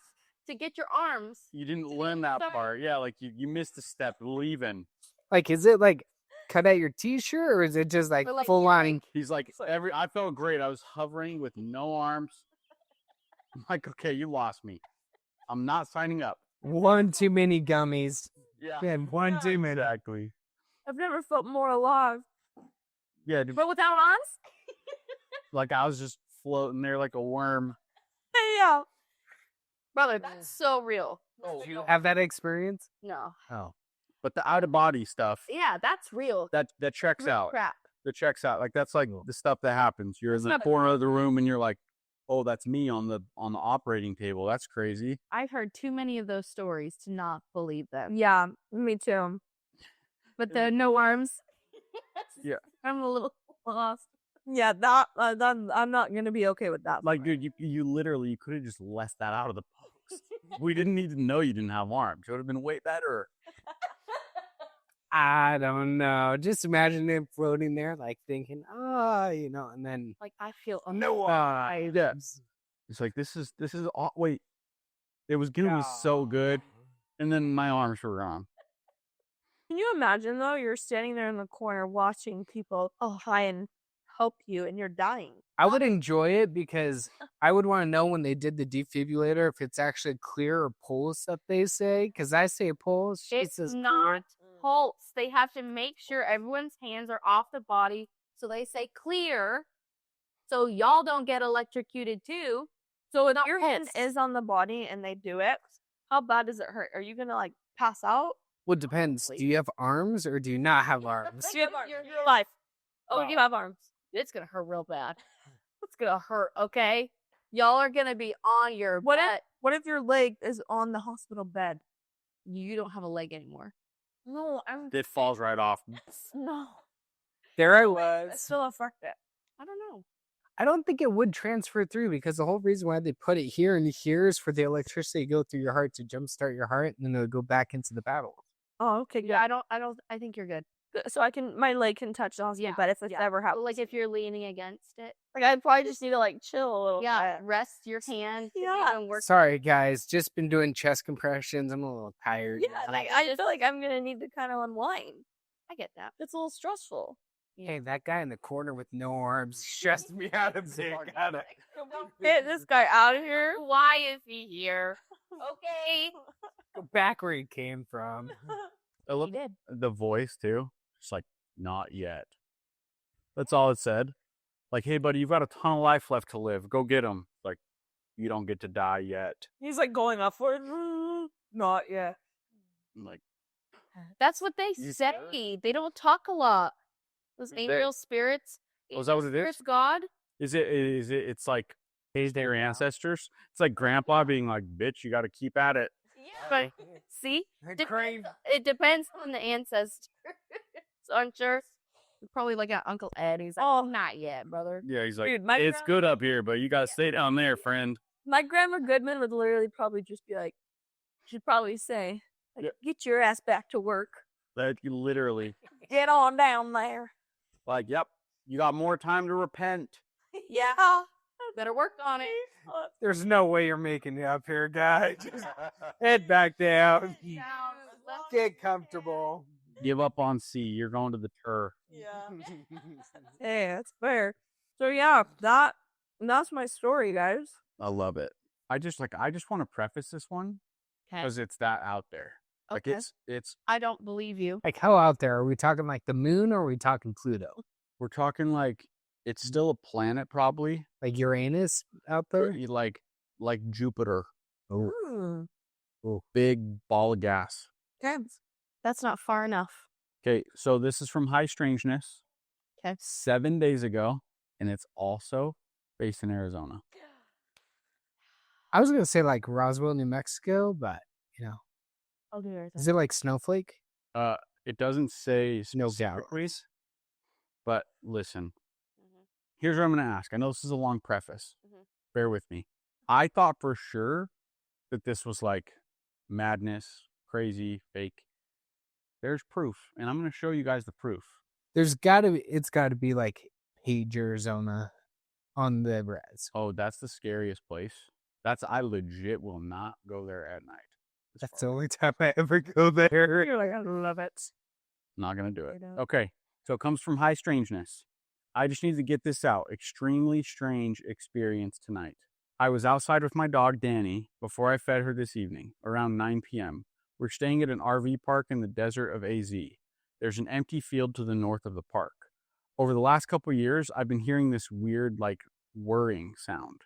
to get your arms. You didn't learn that Sorry. part. Yeah, like you missed a step leaving. Like, is it like cut out your t-shirt or is it just like Or, like, full you're, on? He's like, I felt great. I was hovering with no arms. I'm like, okay, you lost me. I'm not signing up. One too many gummies. Yeah. Man, one too many. Exactly. I've never felt more alive. Yeah, dude, But without arms? like I was just floating there like a worm. Yeah. Brother, that's so real. Did you have that experience? No. Oh. But the out of body stuff, Yeah, that's real. that checks Real out. crap. That checks out. Like that's like the stuff that happens. You're in the not- corner of the room and you're like, oh, that's me on the operating table. That's crazy. I've heard too many of those stories to not believe them. Yeah, me too. But the no arms. Yeah. I'm a little lost. Yeah, that I'm not gonna be okay with that. Like, dude, you literally you could have just left that out of the post. We didn't need to know you didn't have arms. It would have been way better. I don't know. Just imagine him floating there, like thinking, and then Like, I feel no eyes. It's like this is wait. It was gonna be so good, and then my arms were gone. Can you imagine though? You're standing there in the corner watching people try and help you, and you're dying. I would enjoy it because I would want to know when they did the defibrillator if it's actually clear or pulse that they say. Because I say pulse, she It's says not pulse. They have to make sure everyone's hands are off the body. So they say clear. So y'all don't get electrocuted too. So if Not your hand pulse. is on the body and they do it, how bad does it hurt? Are you gonna like pass out? Well, it depends. Do you have arms or do you not have arms? Do you have arms? You're alive. Oh, Wow. you have arms. It's going to hurt real bad. It's going to hurt, okay? Y'all are going to be on your What butt. What if your leg is on the hospital bed? You don't have a leg anymore. No, I'm It falls right off. no. There I It was. still affect it. I don't know. I don't think it would transfer through because the whole reason why they put it here and here is for the electricity to go through your heart to jumpstart your heart and then it'll go back into the battle. Oh, okay, good. Yeah, I think you're good. so my leg can touch the hospital bed if it's ever happens. Like if you're leaning against it. Like I'd probably just need to like chill a little bit. Rest your hand. Yeah. Sorry, guys. Just been doing chest compressions. I'm a little tired. Yeah, like I feel like I'm gonna need to kind of unwind. I get that. It's a little stressful. Hey, that guy in the corner with no arms stressed me out a bit. Get this guy out of here. Why is he here? Okay. Go back where he came from. I love He did. the voice too. Just like, not yet. That's all it said. Like, hey, buddy, you've got a ton of life left to live. Go get them. Like, you don't get to die yet. He's like going upward. Not yet. Like, That's what they You say. sure? They don't talk a lot. Those They- angel spirits. Oh, is that what it is? Spirits, God. it's like their ancestors. It's like grandpa being like, bitch, you got to keep at it. But see, it depends on the ancestors. So I'm sure. Probably like Uncle Ed. He's like, Oh. not yet, brother. Yeah, he's like, Dude, my it's good up here, but you got to stay down there, friend. My grandma Goodman would literally probably just be like, she'd probably say, like, Yeah. get your ass back to work. That you literally, Get on down there. like, yep, you got more time to repent. Yeah. Better work on it. There's no way you're making it up here, guy. Just head back down. Get comfortable. Give up on C. You're going to the tur. Yeah. Hey, that's fair. So yeah, that's my story, guys. I love it. I just want to preface this one Okay. because it's that out there. Like Okay. it's I don't believe you. Like, how out there? Are we talking like the moon or are we talking Pluto? we're talking like it's still a planet probably. Like Uranus out there? Like Jupiter. Oh. Big ball of gas. Okay. That's not far enough. Okay, so this is from High Strangeness. Okay. 7 days ago, and it's also based in Arizona. I was going to say like Roswell, New Mexico, but, you know, I'll do everything. is it like Snowflake? It doesn't say No specifically, but listen. Here's what I'm going to ask. I know this is a long preface. Mhm. Bear with me. I thought for sure that this was like madness, crazy, fake. There's proof, and I'm going to show you guys the proof. It's got to be like Page, Arizona on the res. Oh, that's the scariest place. I legit will not go there at night. As That's far the only time I ever go there. You're like, I love it. Not gonna do it. I don't. Okay, so it comes from High Strangeness. I just need to get this out. Extremely strange experience tonight. I was outside with my dog Danny before I fed her this evening, around 9 p.m. We're staying at an RV park in the desert of AZ. There's an empty field to the north of the park. Over the last couple years, I've been hearing this weird, like, whirring sound.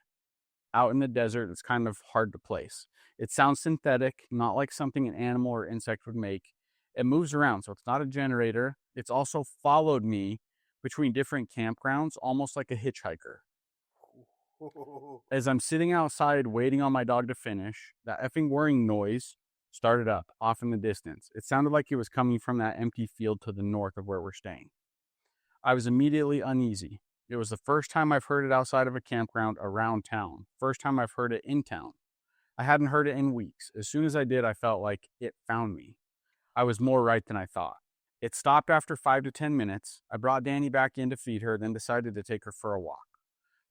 Out in the desert, it's kind of hard to place. It sounds synthetic, not like something an animal or insect would make. It moves around, so it's not a generator. It's also followed me between different campgrounds, almost like a hitchhiker. As I'm sitting outside waiting on my dog to finish, that effing whirring noise started up off in the distance. It sounded like it was coming from that empty field to the north of where we're staying. I was immediately uneasy. It was the first time I've heard it outside of a campground around town. First time I've heard it in town. I hadn't heard it in weeks. As soon as I did, I felt like it found me. I was more right than I thought. It stopped after 5 to 10 minutes. I brought Danny back in to feed her, then decided to take her for a walk.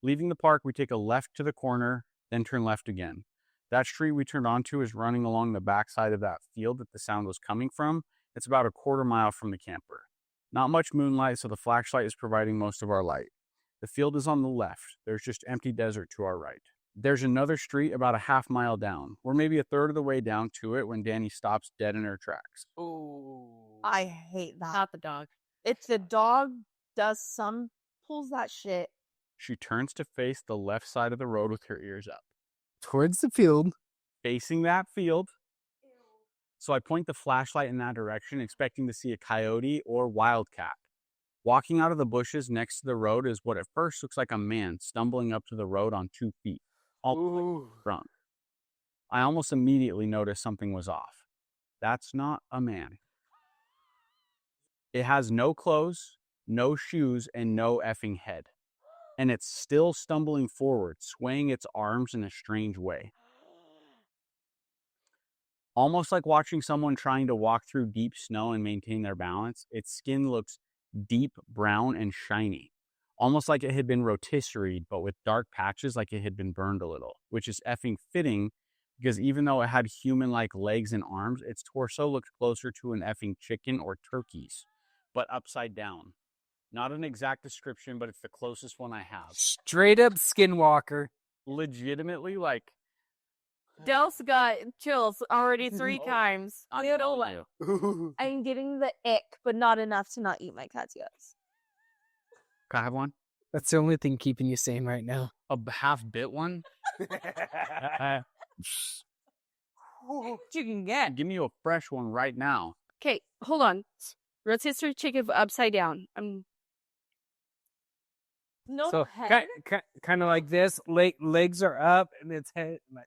Leaving the park, we take a left to the corner, then turn left again. That street we turned onto is running along the backside of that field that the sound was coming from. It's about a quarter mile from the camper. Not much moonlight, so the flashlight is providing most of our light. The field is on the left. There's just empty desert to our right. There's another street about a half mile down. We're maybe a third of the way down to it when Danny stops dead in her tracks. I hate that. Not the dog. If the dog pulls that shit. She turns to face the left side of the road with her ears up, Towards the field. facing that field. So I point the flashlight in that direction, expecting to see a coyote or wildcat. Walking out of the bushes next to the road is what at first looks like a man stumbling up to the road on 2 feet, all the way to the front. I almost immediately noticed something was off. That's not a man. It has no clothes, no shoes, and no effing head. And it's still stumbling forward, swaying its arms in a strange way. Almost like watching someone trying to walk through deep snow and maintain their balance. Its skin looks deep brown and shiny, almost like it had been rotisseried, but with dark patches like it had been burned a little, which is effing fitting because even though it had human-like legs and arms, its torso looked closer to an effing chicken or turkey's, but upside down. Not an exact description, but it's the closest one I have. Straight up skinwalker. Legitimately, like, Del's got chills already 3 times. I'm You know telling what? you. I'm getting the ick, but not enough to not eat my cat's guts. Can I have one? That's the only thing keeping you sane right now. A half-bit one? You can get. Give me a fresh one right now. Okay, hold on. Rotisserie chicken upside down. No So head. kind of like this. Legs are up and its head like.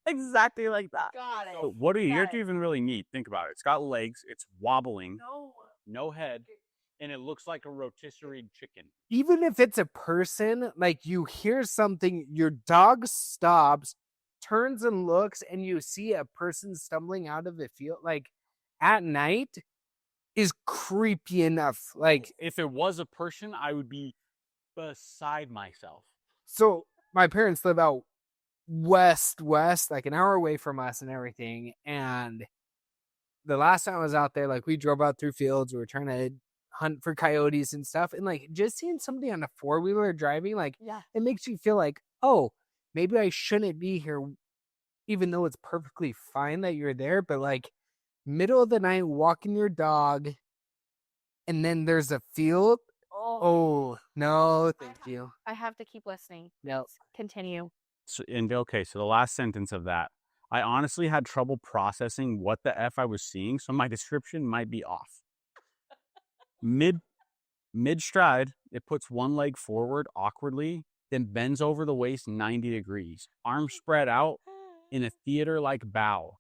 Exactly like that. Got it. So what do you Got have to even really need? Think about it. It's got legs, it's wobbling, No. no head, and it looks like a rotisserie chicken. Even if it's a person, like you hear something, your dog stops, turns and looks, and you see a person stumbling out of the field, like at night, is creepy enough. Like, If it was a person, I would be beside myself. so my parents live out west, like an hour away from us and everything. And the last time I was out there, like we drove out through fields, we were trying to hunt for coyotes and stuff. And like just seeing somebody on a 4-wheeler driving, like Yeah. it makes you feel like, oh, maybe I shouldn't be here, even though it's perfectly fine that you're there. But like middle of the night, walking your dog, and then there's a field. Oh, no, thank you. I have to keep listening. No. Continue. So the last sentence of that, I honestly had trouble processing what the F I was seeing, so my description might be off. Mid stride, it puts one leg forward awkwardly, then bends over the waist 90 degrees, arms spread out in a theater-like bow,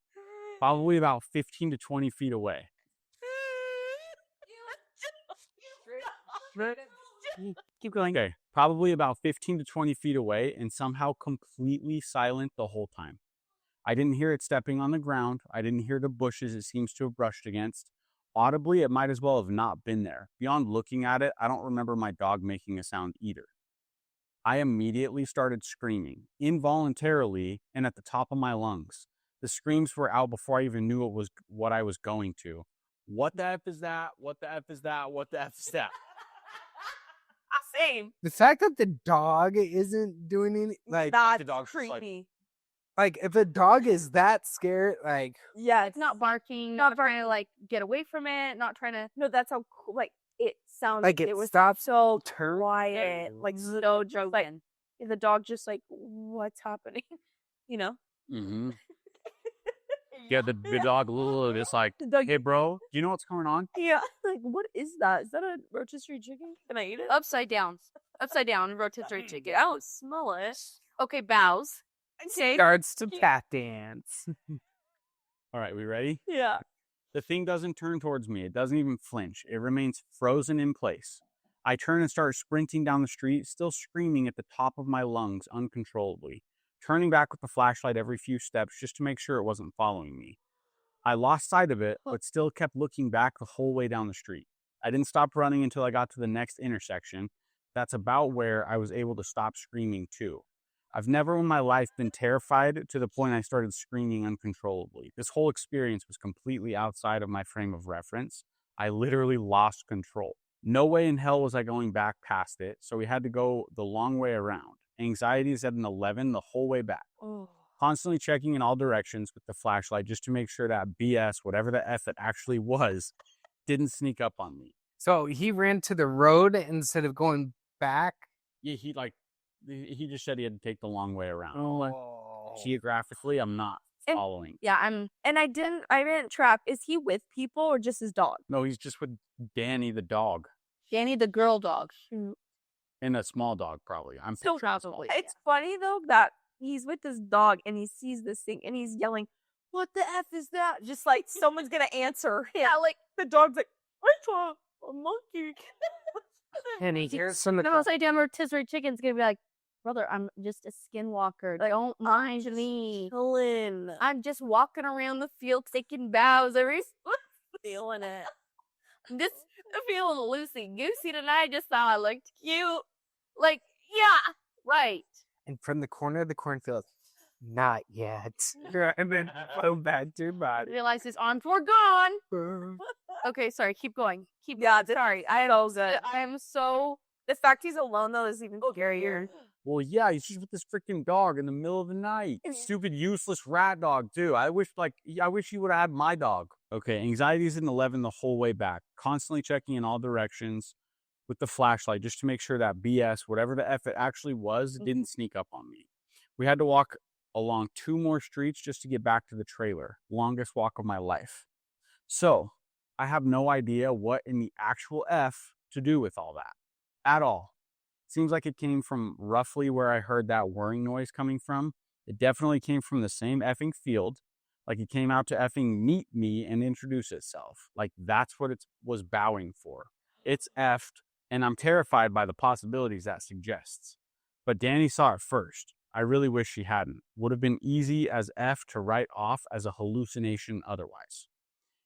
probably about 15 to 20 feet away. Keep going. Okay, probably about 15 to 20 feet away and somehow completely silent the whole time. I didn't hear it stepping on the ground. I didn't hear the bushes it seems to have brushed against. Audibly, it might as well have not been there. Beyond looking at it, I don't remember my dog making a sound either. I immediately started screaming, involuntarily and at the top of my lungs. The screams were out before I even knew it was what I was going to. What the F is that? What the F is that? What the F is that? Same. The fact that the dog isn't doing any, like, That's the dog's just like- creepy. like if a dog is that scared, like, Yeah, It's not barking, Not not trying to like get away from it, not trying to. No, that's how cool. Like it sounds. Like, it was stops, so turns. quiet. Like No joking. Like the dog just like, what's happening? You know. Mm-hmm. Yeah, the dog just like, The dog. hey, bro, do you know what's going on? Yeah. Like what is that? Is that a rotisserie chicken? Can I eat it? Upside down rotisserie chicken. I don't smell it. Okay, bows. Okay. starts to tap dance. All right, we ready? Yeah. The thing doesn't turn towards me. It doesn't even flinch. It remains frozen in place. I turn and start sprinting down the street, still screaming at the top of my lungs uncontrollably, turning back with the flashlight every few steps just to make sure it wasn't following me. I lost sight of it, but still kept looking back the whole way down the street. I didn't stop running until I got to the next intersection. That's about where I was able to stop screaming too. I've never in my life been terrified to the point I started screaming uncontrollably. This whole experience was completely outside of my frame of reference. I literally lost control. No way in hell was I going back past it, so we had to go the long way around. Anxiety is at an 11 the whole way back. Oh. Constantly checking in all directions with the flashlight just to make sure that BS, whatever the F it actually was, didn't sneak up on me. So he ran to the road instead of going back. Yeah, he just said he had to take the long way around. Oh. Geographically, I'm not And- following. Yeah, I'm. And I didn't trap. Is he with people or just his dog? No, he's just with Danny the dog. Danny the girl dog. And a small dog, probably. I'm So Probably. it's funny though that he's with this dog and he sees this thing and he's yelling, "What the F is that?" Just like someone's gonna answer. Yeah, like the dog's like, "I saw a monkey." And he hears from the The upside down rotisserie chicken's gonna be like, brother, I'm just a skinwalker. Don't mind me. Chillin'. I'm just walking around the field taking bows Feeling it. just feeling loosey goosey tonight. Just thought I looked cute. Like, yeah, right. And from the corner of the cornfield, not yet. And then flow back to your body. Realize his arms were gone. Okay, sorry. Keep going. Sorry. I had all good. I'm so. The fact he's alone though is even scarier. Well, yeah, he's just with this freaking dog in the middle of the night. Stupid, useless rat dog, too. I wish he would have had my dog. Okay, anxiety is at 11 the whole way back. Constantly checking in all directions with the flashlight just to make sure that BS, whatever the F it actually was, didn't sneak up on me. We had to walk along 2 more streets just to get back to the trailer. Longest walk of my life. So, I have no idea what in the actual F to do with all that. At all. Seems like it came from roughly where I heard that whirring noise coming from. It definitely came from the same effing field. Like it came out to effing meet me and introduce itself. Like that's what it was bowing for. It's effed, and I'm terrified by the possibilities that suggests. But Danny saw it first. I really wish she hadn't. Would have been easy as F to write off as a hallucination otherwise.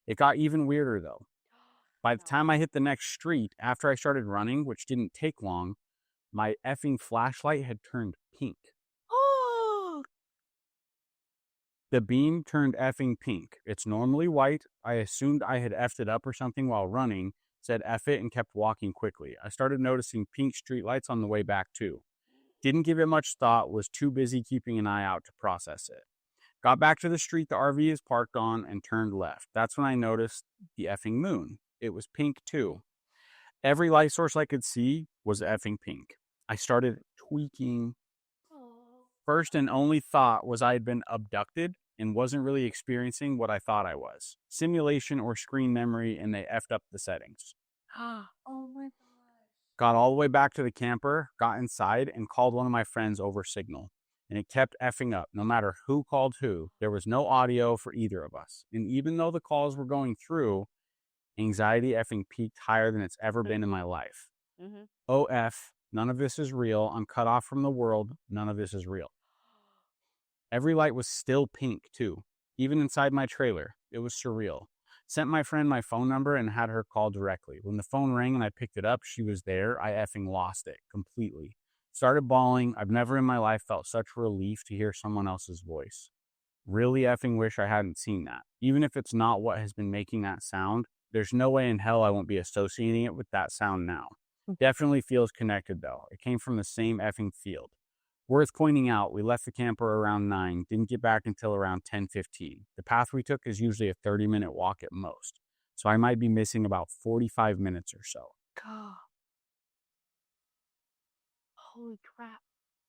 It got even weirder though. By the time I hit the next street, after I started running, which didn't take long, my effing flashlight had turned pink. The beam turned effing pink. It's normally white. I assumed I had effed it up or something while running, said F it, and kept walking quickly. I started noticing pink streetlights on the way back too. Didn't give it much thought, was too busy keeping an eye out to process it. Got back to the street the RV is parked on and turned left. That's when I noticed the effing moon. It was pink too. Every light source I could see was effing pink. I started tweaking. First and only thought was I had been abducted and wasn't really experiencing what I thought I was. Simulation or screen memory, and they effed up the settings. Oh my gosh. Got all the way back to the camper, got inside, and called one of my friends over Signal. And it kept effing up. No matter who called who, there was no audio for either of us. And even though the calls were going through, anxiety effing peaked higher than it's ever been in my life. OF, none of this is real. I'm cut off from the world. None of this is real. Every light was still pink too, even inside my trailer. It was surreal. Sent my friend my phone number and had her call directly. When the phone rang and I picked it up, she was there. I effing lost it completely. Started bawling. I've never in my life felt such relief to hear someone else's voice. Really effing wish I hadn't seen that. Even if it's not what has been making that sound, there's no way in hell I won't be associating it with that sound now. Definitely feels connected though. It came from the same effing field. Worth pointing out, we left the camper around 9, didn't get back until around 10:15. The path we took is usually a 30-minute walk at most, so I might be missing about 45 minutes or so. God. Holy crap.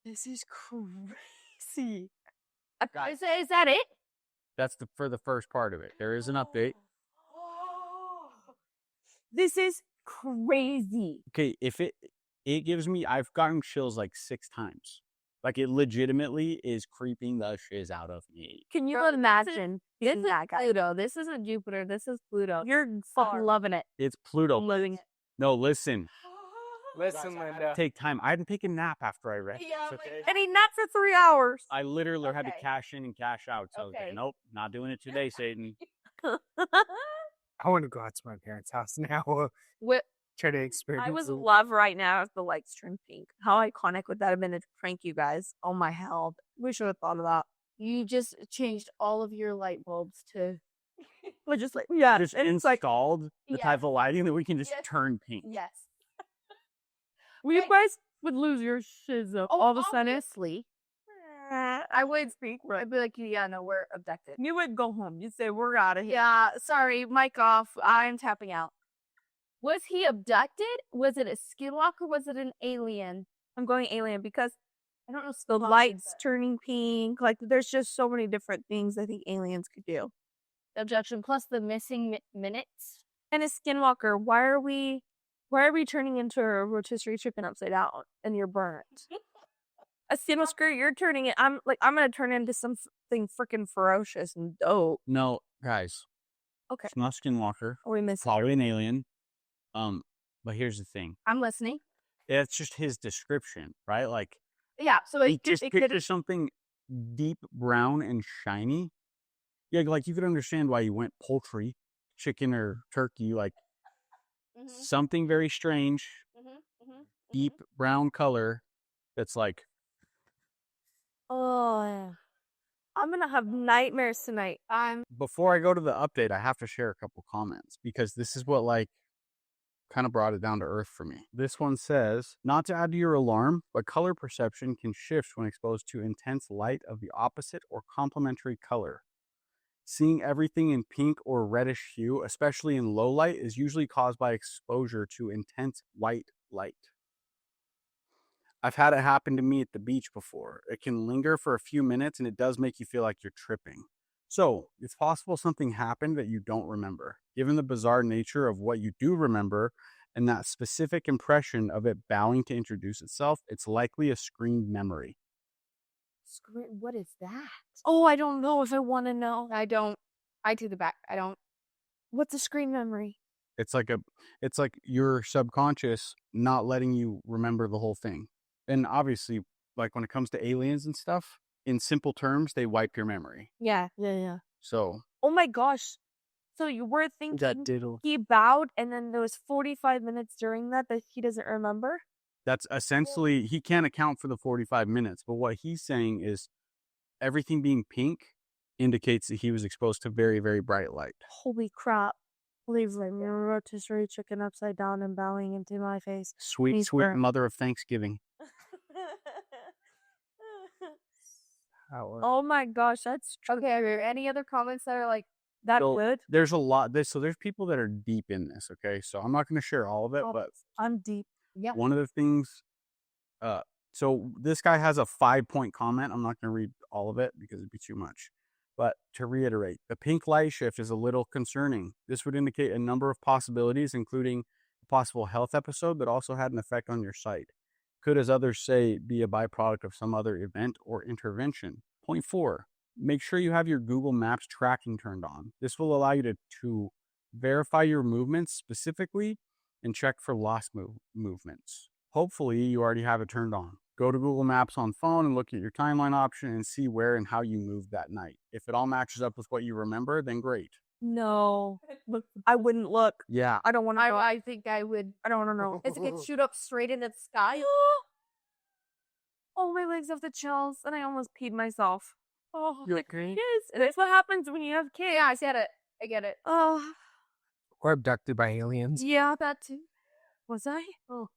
This is crazy. Is that it? That's for the first part of it. There is an update. This is crazy. Okay, if it gives me, I've gotten chills like 6 times. Like it legitimately is creeping the shiz out of me. Can you Bro, imagine? This being is that guy? Pluto. This isn't Jupiter. This is Pluto. You're Fucking loving it. It's Pluto. Loving it. No, listen. Listen, Linda. Take time. I didn't take a nap after I read Yeah, this, okay? And he napped for 3 hours. I literally had to Okay. cash in and cash out. So Okay. nope, not doing it today, Satan. I want to go out to my parents' house now. What? Try to experience. I was it. love right now if the lights turn pink. How iconic would that have been to prank you guys? Oh my hell. We should have thought of that. You just changed all of your light bulbs to. We're just like, yeah. Just And it's like, installed the Yes. type of lighting that we can just Yes. turn pink. Yes. you Right. guys would lose your shiz up all of a sudden. Honestly, I would speak. I'd be like, yeah, no, we're abducted. You would go home. You'd say, we're out of here. Yeah, sorry, mic off. I'm tapping out. Was he abducted? Was it a skinwalker? Was it an alien? I'm going alien because I don't know. the skinwalkers, lights but- turning pink. Like, there's just so many different things I think aliens could do. Abduction plus the missing minutes. And a skinwalker, why are we turning into a rotisserie chicken upside down and you're burnt? A skinwalker, you're turning it. I'm gonna turn into something freaking ferocious and dope. No, guys. Okay. It's not Skinwalker. Are we missing? Probably an alien. But here's the thing. I'm listening. It's just his description, right? Like, Yeah, so Just picture something deep brown and shiny. Yeah, like you could understand why you went poultry, chicken or turkey, like something very strange, deep brown color that's like, Oh, yeah. I'm gonna have nightmares tonight. before I go to the update, I have to share a couple comments because this is what like kind of brought it down to earth for me. This one says, not to add to your alarm, but color perception can shift when exposed to intense light of the opposite or complementary color. Seeing everything in pink or reddish hue, especially in low light, is usually caused by exposure to intense white light. I've had it happen to me at the beach before. It can linger for a few minutes and it does make you feel like you're tripping. So, it's possible something happened that you don't remember. Given the bizarre nature of what you do remember and that specific impression of it bowing to introduce itself, it's likely a screened memory. What is that? Oh, I don't know if I want to know. I don't. I do the back. I don't. What's a screen memory? It's like your subconscious not letting you remember the whole thing. And obviously, like when it comes to aliens and stuff, in simple terms, they wipe your memory. Yeah. So, Oh my gosh. So you were thinking he bowed and then there was 45 minutes during that he doesn't remember? that's essentially, he can't account for the 45 minutes. But what he's saying is everything being pink indicates that he was exposed to very, very bright light. Holy crap. Leave my rotisserie chicken upside down and bowing into my face. Sweet, Please sweet burn. mother of Thanksgiving. Oh my gosh, that's Okay, are there any other comments that are like that So, good? There's a lot. So there's people that are deep in this. Okay, so I'm not going to share all of it, Oh, but I'm deep. Yeah. one of the things. So this guy has a 5-point comment. I'm not going to read all of it because it'd be too much. But to reiterate, the pink light shift is a little concerning. This would indicate a number of possibilities, including a possible health episode that also had an effect on your sight. Could, as others say, be a byproduct of some other event or intervention. Point 4, make sure you have your Google Maps tracking turned on. This will allow you to verify your movements specifically and check for lost movements. Hopefully, you already have it turned on. Go to Google Maps on phone and look at your timeline option and see where and how you moved that night. If it all matches up with what you remember, then great. No. Look, I wouldn't look. Yeah. I don't want to know. I think I would. I don't want to know. It's like shoot up straight into the sky. Oh, my legs have the chills, and I almost peed myself. Oh, You okay? yes. And that's what happens when you have kids. Yeah, I get it. Oh, Or abducted by aliens. yeah, that too. Was I? Oh.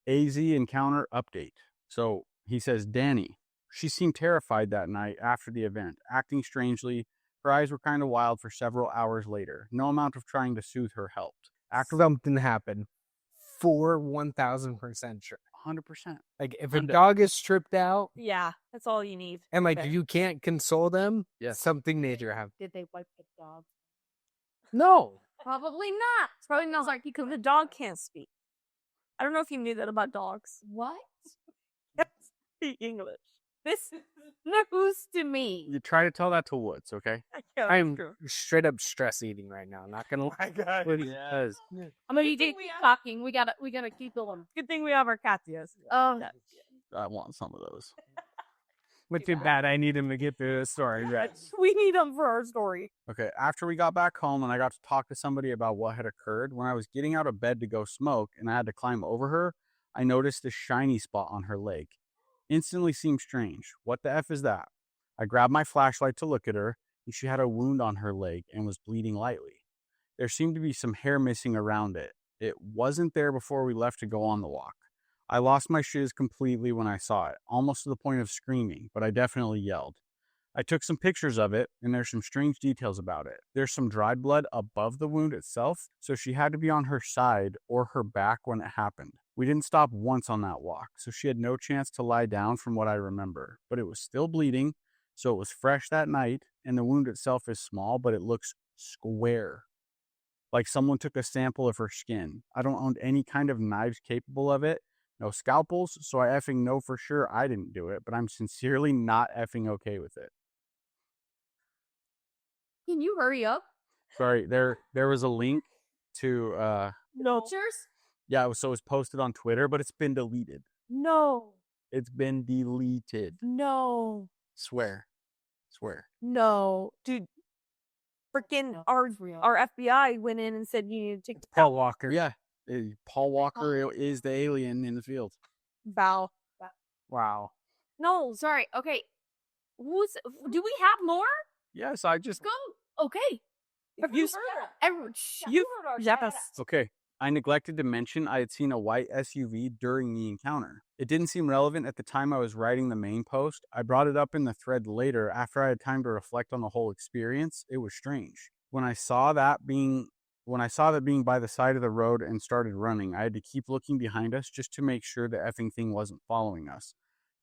AZ encounter update. So he says, Danny, she seemed terrified that night after the event, acting strangely. Her eyes were kind of wild for several hours later. No amount of trying to soothe her helped. Something happened. For 1000% sure. 100%. Like if a dog is stripped out Yeah, that's all you need. and like Okay. you can't console them, Yes. something major happened. Did they wipe the dog? No. Probably not. It's probably not like Because the dog can't speak. I don't know if you knew that about dogs. what? Speak English. This news to me. You try to tell that to Woods, okay? Yeah, I'm true. straight up stress eating right now. Not gonna lie. Yes. I'm gonna keep talking. We gotta keep going. Good thing we have our cats, yes. Oh, I want some of those. But too bad I need him to get through the story. Right. We need them for our story. Okay, after we got back home and I got to talk to somebody about what had occurred, when I was getting out of bed to go smoke and I had to climb over her, I noticed a shiny spot on her leg. Instantly seemed strange. What the F is that? I grabbed my flashlight to look at her, and she had a wound on her leg and was bleeding lightly. There seemed to be some hair missing around it. It wasn't there before we left to go on the walk. I lost my shiz completely when I saw it, almost to the point of screaming, but I definitely yelled. I took some pictures of it, and there's some strange details about it. There's some dried blood above the wound itself, so she had to be on her side or her back when it happened. We didn't stop once on that walk, so she had no chance to lie down from what I remember, but it was still bleeding, so it was fresh that night, and the wound itself is small, but it looks square. Like someone took a sample of her skin. I don't own any kind of knives capable of it, no scalpels, so I effing know for sure I didn't do it, but I'm sincerely not effing okay with it. can you hurry up? Sorry, there was a link to No. Pictures? yeah, so it was posted on Twitter, but it's been deleted. No. It's been deleted. No. Swear. No. Dude, freaking our FBI went in and said you need to take the Paul Walker. Yeah. Paul Walker is the alien in the field. bow. Wow. No. Sorry. Okay. Do we have more? Yes, I just... Go. Okay. Have you Everyone, yes. Okay. I neglected to mention I had seen a white SUV during the encounter. It didn't seem relevant at the time I was writing the main post. I brought it up in the thread later after I had time to reflect on the whole experience. It was strange. When I saw that being by the side of the road and started running, I had to keep looking behind us just to make sure the effing thing wasn't following us.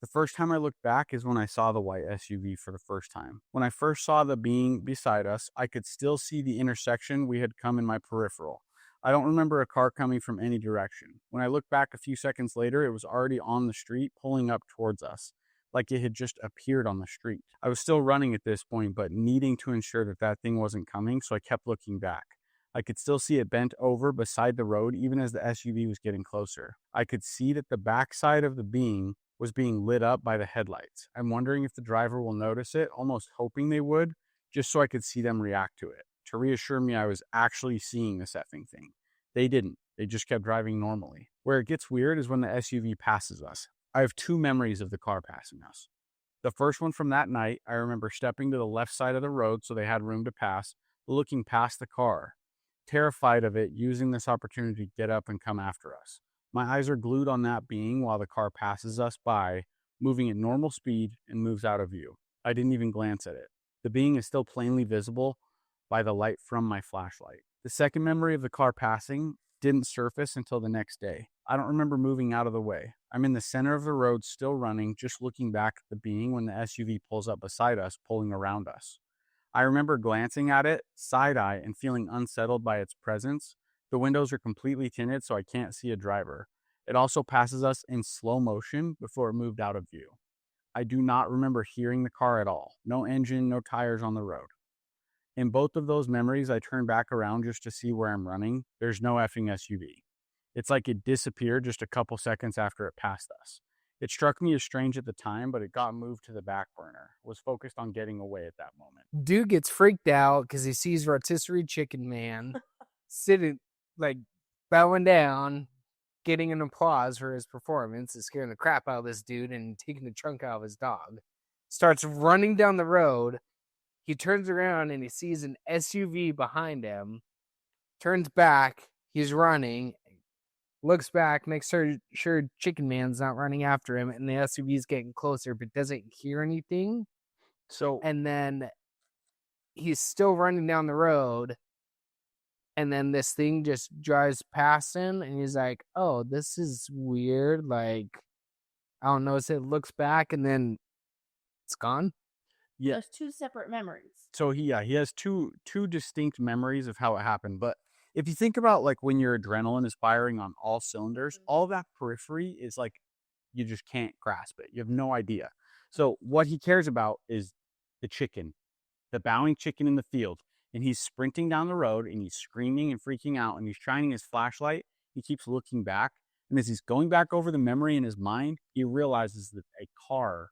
The first time I looked back is when I saw the white SUV for the first time. When I first saw the being beside us, I could still see the intersection we had come in my peripheral. I don't remember a car coming from any direction. When I looked back a few seconds later, it was already on the street, pulling up towards us, like it had just appeared on the street. I was still running at this point, but needing to ensure that thing wasn't coming, so I kept looking back. I could still see it bent over beside the road, even as the SUV was getting closer. I could see that the backside of the being was being lit up by the headlights. I'm wondering if the driver will notice it, almost hoping they would, just so I could see them react to it, to reassure me I was actually seeing this effing thing. They didn't. They just kept driving normally. Where it gets weird is when the SUV passes us. I have two memories of the car passing us. The first one from that night, I remember stepping to the left side of the road so they had room to pass, looking past the car, terrified of it using this opportunity to get up and come after us. My eyes are glued on that being while the car passes us by, moving at normal speed and moves out of view. I didn't even glance at it. The being is still plainly visible by the light from my flashlight. The second memory of the car passing didn't surface until the next day. I don't remember moving out of the way. I'm in the center of the road, still running, just looking back at the being when the SUV pulls up beside us, pulling around us. I remember glancing at it, side-eye, and feeling unsettled by its presence. The windows are completely tinted, so I can't see a driver. It also passes us in slow motion before it moved out of view. I do not remember hearing the car at all. No engine, no tires on the road. In both of those memories, I turn back around just to see where I'm running. There's no effing SUV. It's like it disappeared just a couple seconds after it passed us. It struck me as strange at the time, but it got moved to the back burner. Was focused on getting away at that moment. Dude gets freaked out because he sees Rotisserie Chicken Man sitting, like, bowing down, getting an applause for his performance, is scaring the crap out of this dude and taking the trunk out of his dog. Starts running down the road. He turns around and he sees an SUV behind him. Turns back. He's running. Looks back, makes sure Chicken Man's not running after him, and the SUV's getting closer, but doesn't hear anything. And then he's still running down the road, and then this thing just drives past him, and he's like, "Oh, this is weird." Like, I don't know. So it looks back, and then it's gone. Yeah. There's two separate memories. So he has two distinct memories of how it happened. But if you think about like when your adrenaline is firing on all cylinders, all that periphery is like you just can't grasp it. You have no idea. So what he cares about is the chicken, the bowing chicken in the field. And he's sprinting down the road and he's screaming and freaking out and he's shining his flashlight. He keeps looking back. And as he's going back over the memory in his mind, he realizes that a car,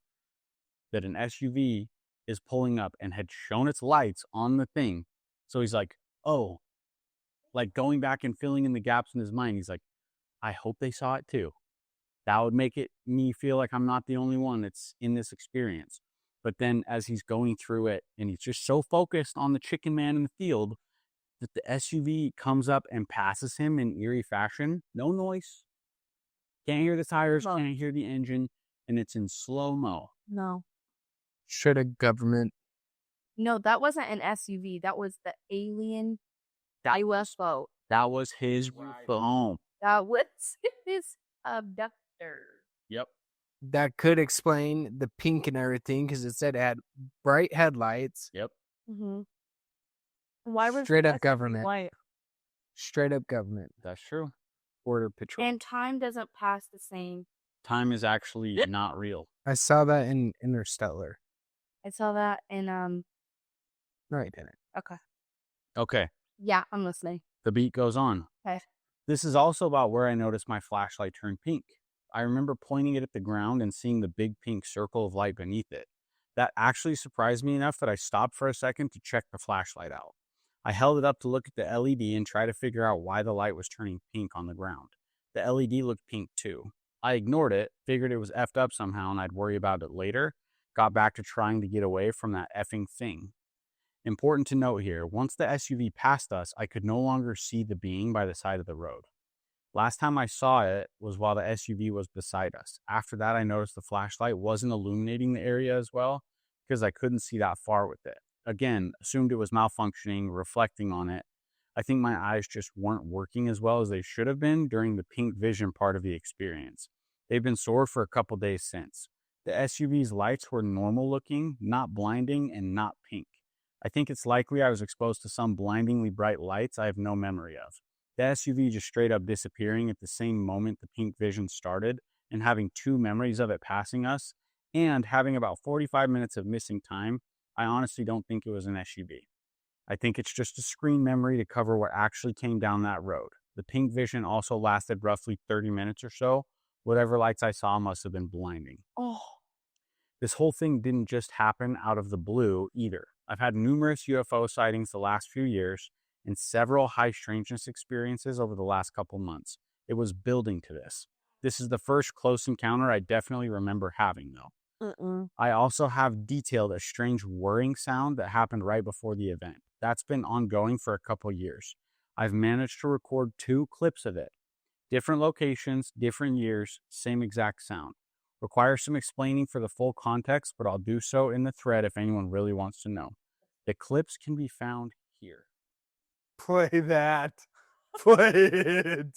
that an SUV is pulling up and had shown its lights on the thing. So he's like, oh, like going back and filling in the gaps in his mind. He's like, I hope they saw it too. That would make me feel like I'm not the only one that's in this experience. But then as he's going through it and he's just so focused on the chicken man in the field that the SUV comes up and passes him in eerie fashion. No noise. Can't hear the tires, can't hear the engine. And it's in slow-mo. No. Straight up government. No, that wasn't an SUV. That was the alien UFO. That was his phone. That was his abductor. Yep. That could explain the pink and everything because it said it had bright headlights. Yep. Mm-hmm. Why was Straight up SUV government. white? Straight up government. That's true. Border Patrol. And time doesn't pass the same. Time is actually not real. I saw that in Interstellar. I saw that in No, I didn't. Okay. yeah, I'm listening. The beat goes on. Okay. This is also about where I noticed my flashlight turn pink. I remember pointing it at the ground and seeing the big pink circle of light beneath it. That actually surprised me enough that I stopped for a second to check the flashlight out. I held it up to look at the LED and try to figure out why the light was turning pink on the ground. The LED looked pink too. I ignored it, figured it was effed up somehow and I'd worry about it later, got back to trying to get away from that effing thing. Important to note here, once the SUV passed us, I could no longer see the being by the side of the road. Last time I saw it was while the SUV was beside us. After that, I noticed the flashlight wasn't illuminating the area as well because I couldn't see that far with it. Again, assumed it was malfunctioning, reflecting on it. I think my eyes just weren't working as well as they should have been during the pink vision part of the experience. They've been sore for a couple days since. The SUV's lights were normal looking, not blinding, and not pink. I think it's likely I was exposed to some blindingly bright lights I have no memory of. The SUV just straight up disappearing at the same moment the pink vision started and having 2 memories of it passing us and having about 45 minutes of missing time, I honestly don't think it was an SUV. I think it's just a screen memory to cover what actually came down that road. The pink vision also lasted roughly 30 minutes or so. Whatever lights I saw must have been blinding. Oh, This whole thing didn't just happen out of the blue either. I've had numerous UFO sightings the last few years and several high strangeness experiences over the last couple months. It was building to this. This is the first close encounter I definitely remember having, though. I also have detailed a strange whirring sound that happened right before the event. That's been ongoing for a couple years. I've managed to record 2 clips of it. Different locations, different years, same exact sound. Requires some explaining for the full context, but I'll do so in the thread if anyone really wants to know. The clips can be found here. Play that. Play it.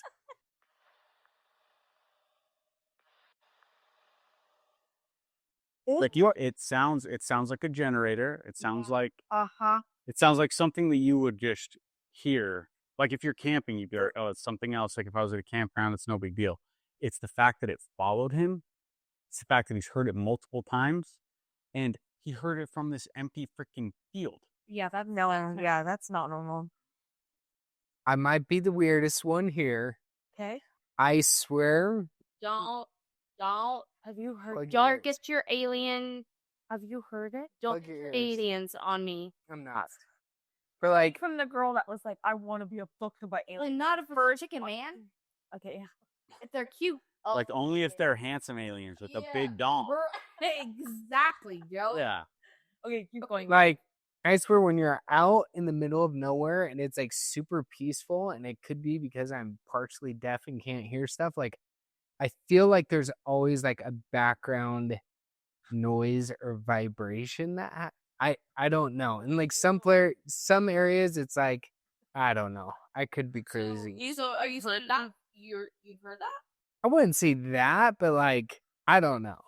It sounds like a generator. It sounds like uh-huh. it sounds like something that you would just hear. Like if you're camping, you'd be like, oh, it's something else. Like if I was at a campground, it's no big deal. It's the fact that it followed him. It's the fact that he's heard it multiple times. And he heard it from this empty freaking field. Yeah, that's not normal. I might be the weirdest one here. Okay. I swear. Don't. Have you heard? Don't get your alien. Have you heard it? Don't get aliens on me. I'm not. But like, From the girl that was like, I want to be abducted by aliens. Like, not if it's a chicken man. Okay, yeah. If they're cute. Like only if they're handsome aliens with a big dong. Exactly, Joe. Yeah. Okay, keep going. like, I swear when you're out in the middle of nowhere and it's like super peaceful, and it could be because I'm partially deaf and can't hear stuff. Like, I feel like there's always like a background noise or vibration that I don't know. And like some areas, it's like, I don't know. I could be crazy. So are you saying that you've heard that? I wouldn't say that, but like, I don't know.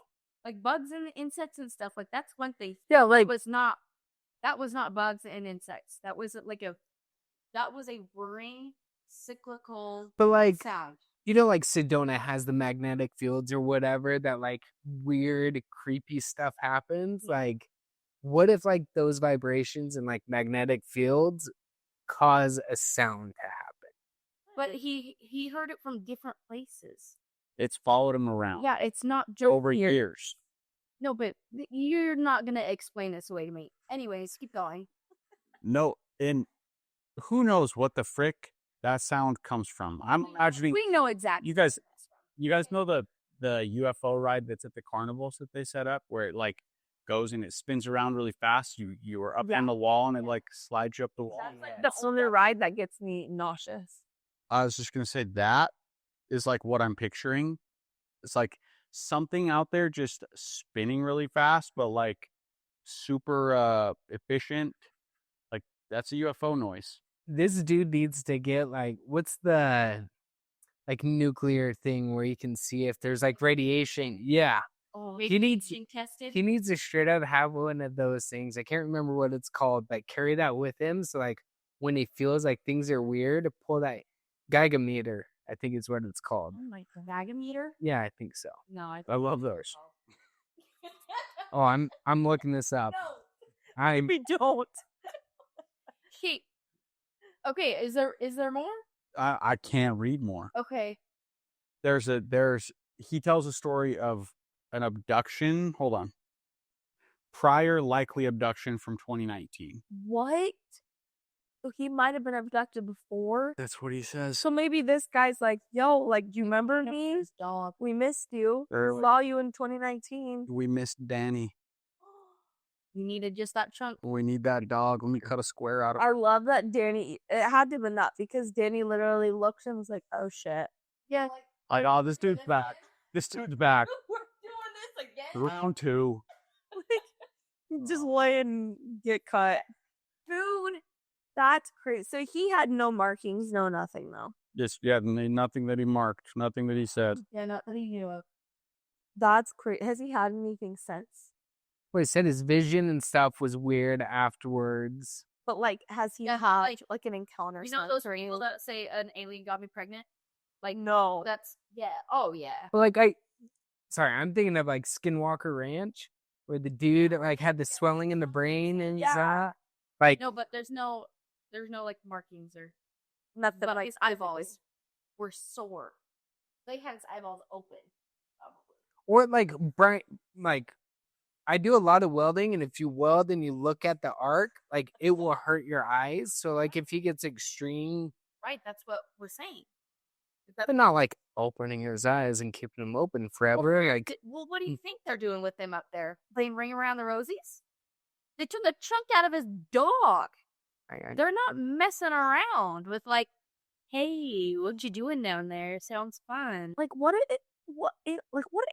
Like bugs and insects and stuff. Like that's one thing. Yeah, like That was not bugs and insects. That was a whirring cyclical But like, sound. you know, like Sedona has the magnetic fields or whatever that like weird, creepy stuff happens. Like, what if like those vibrations and like magnetic fields cause a sound to happen? But he heard it from different places. It's followed him around. Yeah, it's not just Over years. No, but you're not gonna explain this away to me. Anyways, keep going. No, and who knows what the frick that sound comes from. I'm imagining We know exactly. you guys know the UFO ride that's at the carnivals that they set up where it like goes and it spins around really fast. You were up on the wall and it like slides you up the wall. the only ride that gets me nauseous. I was just gonna say that is like what I'm picturing. It's like something out there just spinning really fast, but like super efficient. Like that's a UFO noise. This dude needs to get like, what's the like nuclear thing where you can see if there's like radiation? Yeah. Oh, He needs tested. He needs to straight up have one of those things. I can't remember what it's called, but carry that with him. So like when he feels like things are weird, to pull that Geiger-meter, I think is what it's called. Oh my Geiger-meter? Yeah, I think so. No, I love those. Oh, I'm looking this up. We don't. Hey. Okay, is there more? I can't read more. Okay. There's he tells a story of an abduction. Hold on. Prior likely abduction from 2019. What? So he might have been abducted before. That's what he says. So maybe this guy's like, yo, like, do you remember me? His dog. We missed you. Or like- Saw you in 2019. We missed Danny. You needed just that chunk. We need that dog. Let me cut a square out of I love that Danny, it had to have been that because Danny literally looked and was like, oh shit. Yeah. Like, oh, this dude's back. This dude's back. We're doing this again. Round 2. Just lay and get cut. Dude, that's crazy. So he had no markings, no nothing though. Just, yeah, nothing that he marked. Nothing that he said. Yeah, not that he knew of. That's crazy. Has he had anything since? Well, he said his vision and stuff was weird afterwards. But like, has he Yeah, had like an encounter? You know since? those people that say an alien got me pregnant? Like, No. that's, yeah. Oh, yeah. But like I'm thinking of like Skinwalker Ranch, where the dude like had the swelling in the brain and Yeah. like No, but there's no like markings or. Nothing But like his eyeballs were sore. They had his eyeballs open. Probably. or like bright like I do a lot of welding, and if you weld and you look at the arc, like it will hurt your eyes. So like if he gets extreme, Right, that's what we're saying. but not like opening his eyes and keeping them open forever. Like Well, what do you think they're doing with him up there? Playing Ring Around the Rosies? They took the chunk out of his dog. They're not messing around with like, hey, what you doing down there? Sounds fun. Like what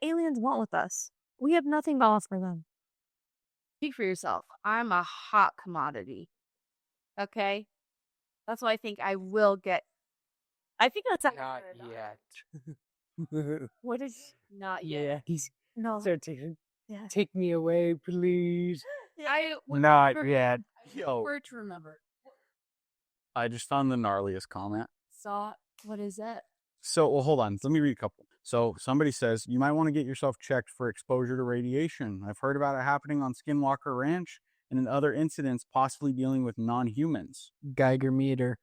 aliens want with us? We have nothing to offer them. Speak for yourself. I'm a hot commodity. Okay? That's why I think I will get. I think that's not yet. What is Not yet. He's no? Yeah. take me away, please. I would Not prefer- yet. Yo, prefer to remember. I just found the gnarliest comment. What is that? So, well, hold on. Let me read a couple. So, somebody says, you might want to get yourself checked for exposure to radiation. I've heard about it happening on Skinwalker Ranch and in other incidents, possibly dealing with non-humans. Geiger meter.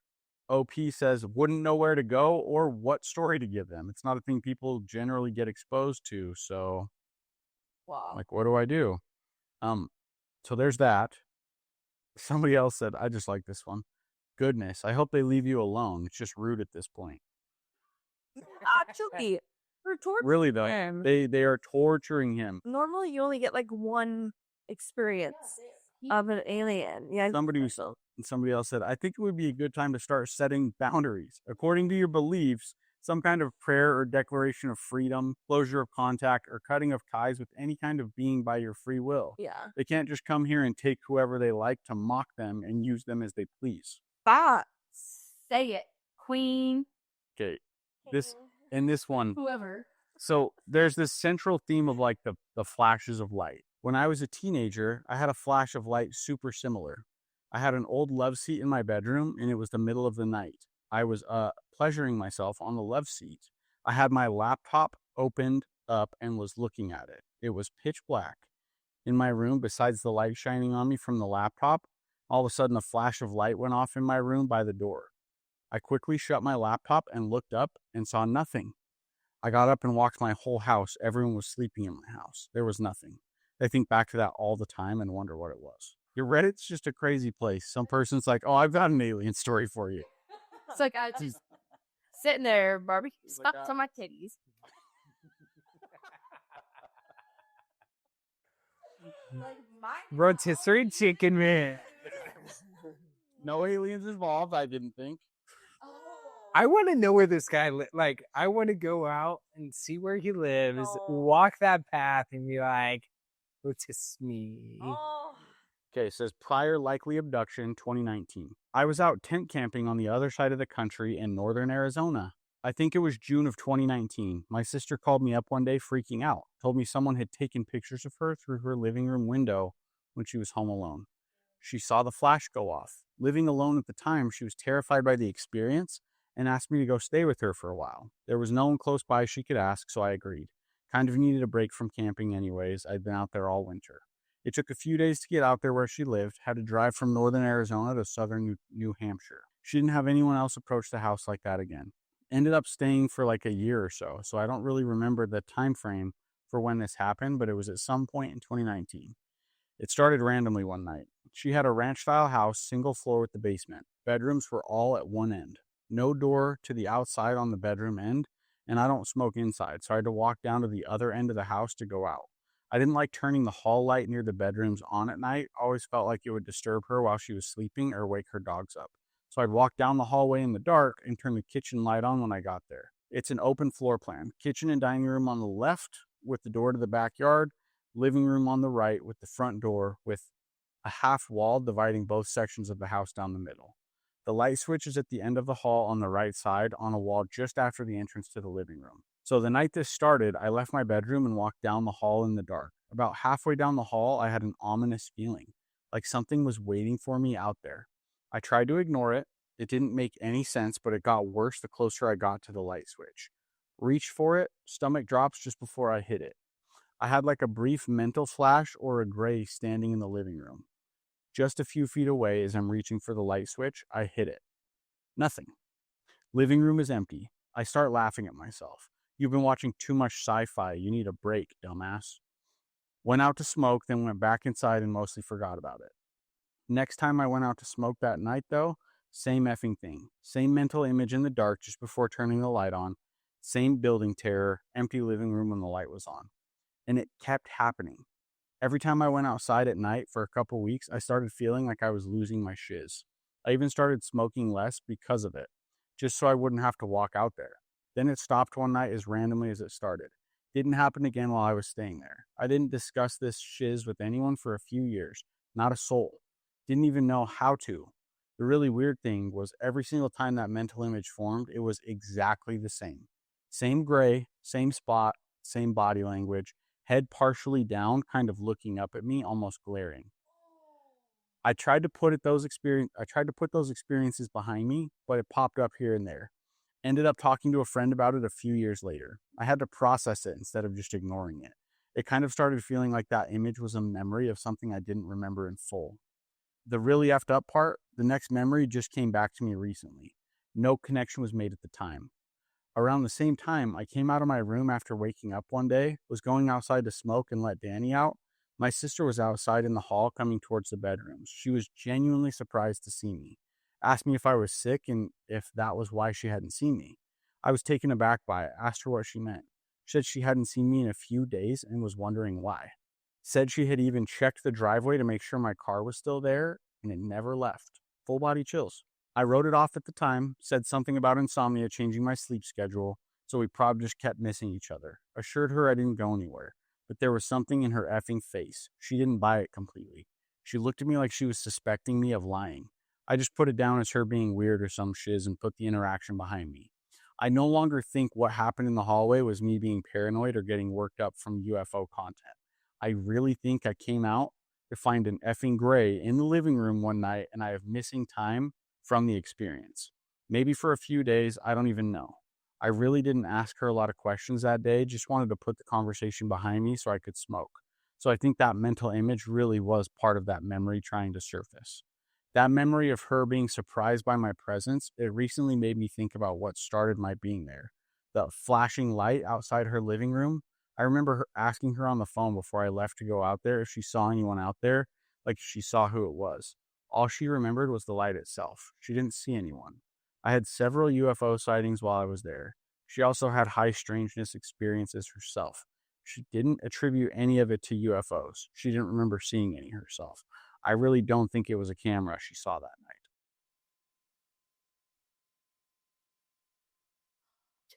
OP says, wouldn't know where to go or what story to give them. It's not a thing people generally get exposed to. So, Wow. like, what do I do? So there's that. Somebody else said, I just like this one. Goodness, I hope they leave you alone. It's just rude at this point. Actually, for torture, Really though, they are torturing him. normally you only get like one experience of an alien. Yeah. Somebody else said, I think it would be a good time to start setting boundaries. According to your beliefs, some kind of prayer or declaration of freedom, closure of contact, or cutting of ties with any kind of being by your free will. Yeah. They can't just come here and take whoever they like to mock them and use them as they please. That. Say it, Queen. Okay, this one. Whoever. So there's this central theme of like the flashes of light. When I was a teenager, I had a flash of light super similar. I had an old love seat in my bedroom, and it was the middle of the night. I was pleasuring myself on the love seat. I had my laptop opened up and was looking at it. It was pitch black. In my room, besides the light shining on me from the laptop, all of a sudden a flash of light went off in my room by the door. I quickly shut my laptop and looked up and saw nothing. I got up and walked my whole house. Everyone was sleeping in my house. There was nothing. I think back to that all the time and wonder what it was. Your Reddit's just a crazy place. Some person's like, oh, I've got an alien story for you. It's like I just sitting there, barbecue stuffed on my titties. Rotisserie chicken, man. No aliens involved, I didn't think. I want to know where this guy like. I want to go out and see where he lives, walk that path, and be like, "Rotis me." Okay, it says prior likely abduction 2019. I was out tent camping on the other side of the country in northern Arizona. I think it was June of 2019. My sister called me up one day freaking out, told me someone had taken pictures of her through her living room window when she was home alone. She saw the flash go off. Living alone at the time, she was terrified by the experience and asked me to go stay with her for a while. There was no one close by she could ask, so I agreed. Kind of needed a break from camping anyways. I'd been out there all winter. It took a few days to get out there where she lived, had to drive from northern Arizona to southern New Hampshire. She didn't have anyone else approach the house like that again. ended up staying for like a year or so. So I don't really remember the time frame for when this happened, but it was at some point in 2019. It started randomly one night. She had a ranch-style house, single floor with the basement. Bedrooms were all at one end. No door to the outside on the bedroom end, and I don't smoke inside, so I had to walk down to the other end of the house to go out. I didn't like turning the hall light near the bedrooms on at night. Always felt like it would disturb her while she was sleeping or wake her dogs up. So I'd walk down the hallway in the dark and turn the kitchen light on when I got there. It's an open floor plan. Kitchen and dining room on the left with the door to the backyard, living room on the right with the front door with a half wall dividing both sections of the house down the middle. The light switch is at the end of the hall on the right side on a wall just after the entrance to the living room. So the night this started, I left my bedroom and walked down the hall in the dark. About halfway down the hall, I had an ominous feeling, like something was waiting for me out there. I tried to ignore it. It didn't make any sense, but it got worse the closer I got to the light switch. Reached for it, stomach drops just before I hit it. I had like a brief mental flash or a gray standing in the living room. Just a few feet away as I'm reaching for the light switch, I hit it. Nothing. Living room is empty. I start laughing at myself. You've been watching too much sci-fi. You need a break, dumbass. Went out to smoke, then went back inside and mostly forgot about it. Next time I went out to smoke that night, though, same effing thing. Same mental image in the dark just before turning the light on. Same building terror, empty living room when the light was on. And it kept happening. Every time I went outside at night for a couple weeks, I started feeling like I was losing my shiz. I even started smoking less because of it, just so I wouldn't have to walk out there. Then it stopped one night as randomly as it started. Didn't happen again while I was staying there. I didn't discuss this shiz with anyone for a few years. Not a soul. Didn't even know how to. The really weird thing was every single time that mental image formed, it was exactly the same. Same gray, same spot, same body language, head partially down, kind of looking up at me, almost glaring. I tried to put those experiences behind me, but it popped up here and there. Ended up talking to a friend about it a few years later. I had to process it instead of just ignoring it. It kind of started feeling like that image was a memory of something I didn't remember in full. The really effed up part, the next memory just came back to me recently. No connection was made at the time. Around the same time, I came out of my room after waking up one day, was going outside to smoke and let Danny out. My sister was outside in the hall coming towards the bedrooms. She was genuinely surprised to see me. Asked me if I was sick and if that was why she hadn't seen me. I was taken aback by it, asked her what she meant. She said she hadn't seen me in a few days and was wondering why. Said she had even checked the driveway to make sure my car was still there and it never left. Full body chills. I wrote it off at the time, said something about insomnia changing my sleep schedule, so we probably just kept missing each other. Assured her I didn't go anywhere, but there was something in her effing face. She didn't buy it completely. She looked at me like she was suspecting me of lying. I just put it down as her being weird or some shiz and put the interaction behind me. I no longer think what happened in the hallway was me being paranoid or getting worked up from UFO content. I really think I came out to find an effing gray in the living room one night and I have missing time from the experience. Maybe for a few days, I don't even know. I really didn't ask her a lot of questions that day, just wanted to put the conversation behind me so I could smoke. So I think that mental image really was part of that memory trying to surface. That memory of her being surprised by my presence, it recently made me think about what started my being there. The flashing light outside her living room. I remember her asking her on the phone before I left to go out there if she saw anyone out there, like if she saw who it was. All she remembered was the light itself. She didn't see anyone. I had several UFO sightings while I was there. She also had high strangeness experiences herself. She didn't attribute any of it to UFOs. She didn't remember seeing any herself. I really don't think it was a camera she saw that night.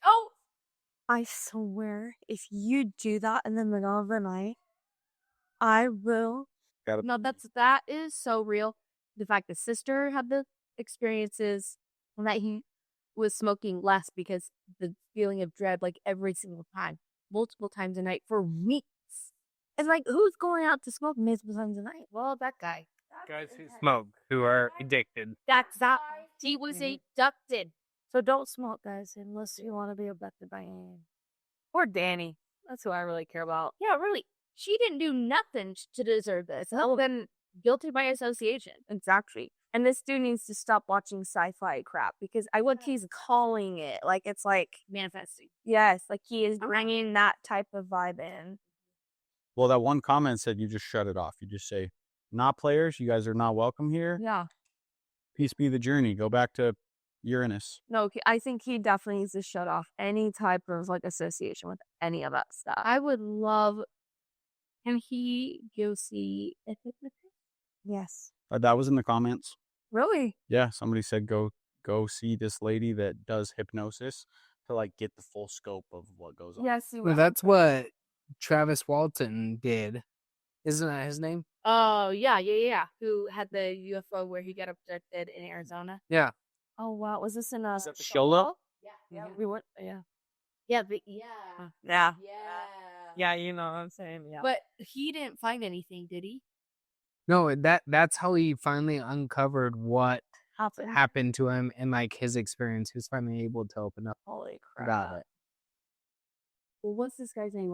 Oh, I swear, if you do that in the middle of the night, I will. No, that is so real. The fact that sister had the experiences and that he was smoking less because the feeling of dread, like every single time, multiple times a night for weeks. It's like, who's going out to smoke multiple times a night? Well, that guy. Guys who smoke, who are addicted. That's that. He was abducted. So don't smoke, guys, unless you want to be abducted by Anne. Or Danny. That's who I really care about. Yeah, really. She didn't do nothing to deserve this. Well, then guilty by association. Exactly. And this dude needs to stop watching sci-fi crap because what he's calling it, like it's like Manifesting. yes, like he is bringing that type of vibe in. Well, that one comment said you just shut it off. You just say, not players, you guys are not welcome here. Yeah. Peace be the journey. Go back to Uranus. No, I think he definitely needs to shut off any type of like association with any of that stuff. I would love. Can he go see a hypnotist? Yes. That was in the comments. Really? Yeah, somebody said go see this lady that does hypnosis to like get the full scope of what goes on. Yes. Well, that's what Travis Walton did. Isn't that his name? Oh, yeah. Who had the UFO where he got abducted in Arizona? Yeah. Oh wow, was this in a Sholo? Yeah. We went. Yeah. Yeah. Yeah. Yeah. You know what I'm saying. Yeah. But he didn't find anything, did he? No, that's how he finally uncovered what happened to him and like his experience. He was finally able to open up Holy crap. about it. Well, what's this guy's name?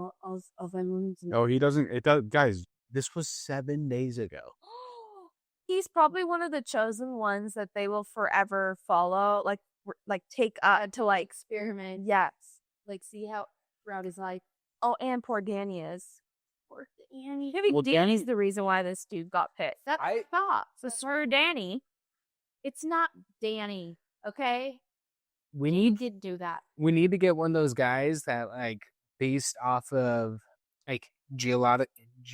Oh, he doesn't. It does, guys. This was 7 days ago. He's probably one of the chosen ones that they will forever follow, like take to like Experiment. yes. Like, see how throughout his life. Oh, and poor Danny is. Poor Danny. Maybe Well, Danny's the reason why this dude got picked. That's I- thought. So for Danny, It's not Danny, okay? We He need did do that. we need to get one of those guys that like based off of like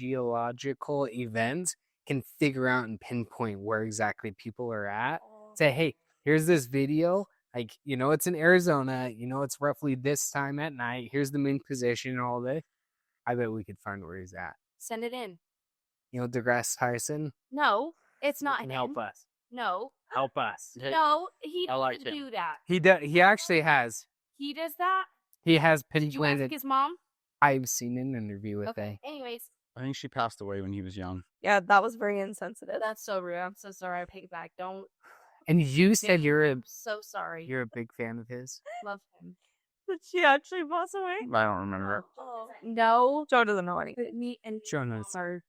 geological events can figure out and pinpoint where exactly people are at. Say, hey, here's this video. Like, it's in Arizona. It's roughly this time at night. Here's the moon position and all this. I bet we could find where he's at. Send it in. DeGrasse Tyson. No, it's not Can him. help us. No. Help us. No, he I like doesn't him. do that. He actually has. He does that? He has Did you ask pinpointed. his mom? I've seen an interview with Okay. Anyways, I think she passed away when he was young. yeah, that was very insensitive. that's so rude. I'm so sorry. I take it back. Don't. And you said I'm so sorry. you're a big fan of his. Love him. Did she actually pass away? I don't remember. No, Joe doesn't know anything. But me and Joe knows. are.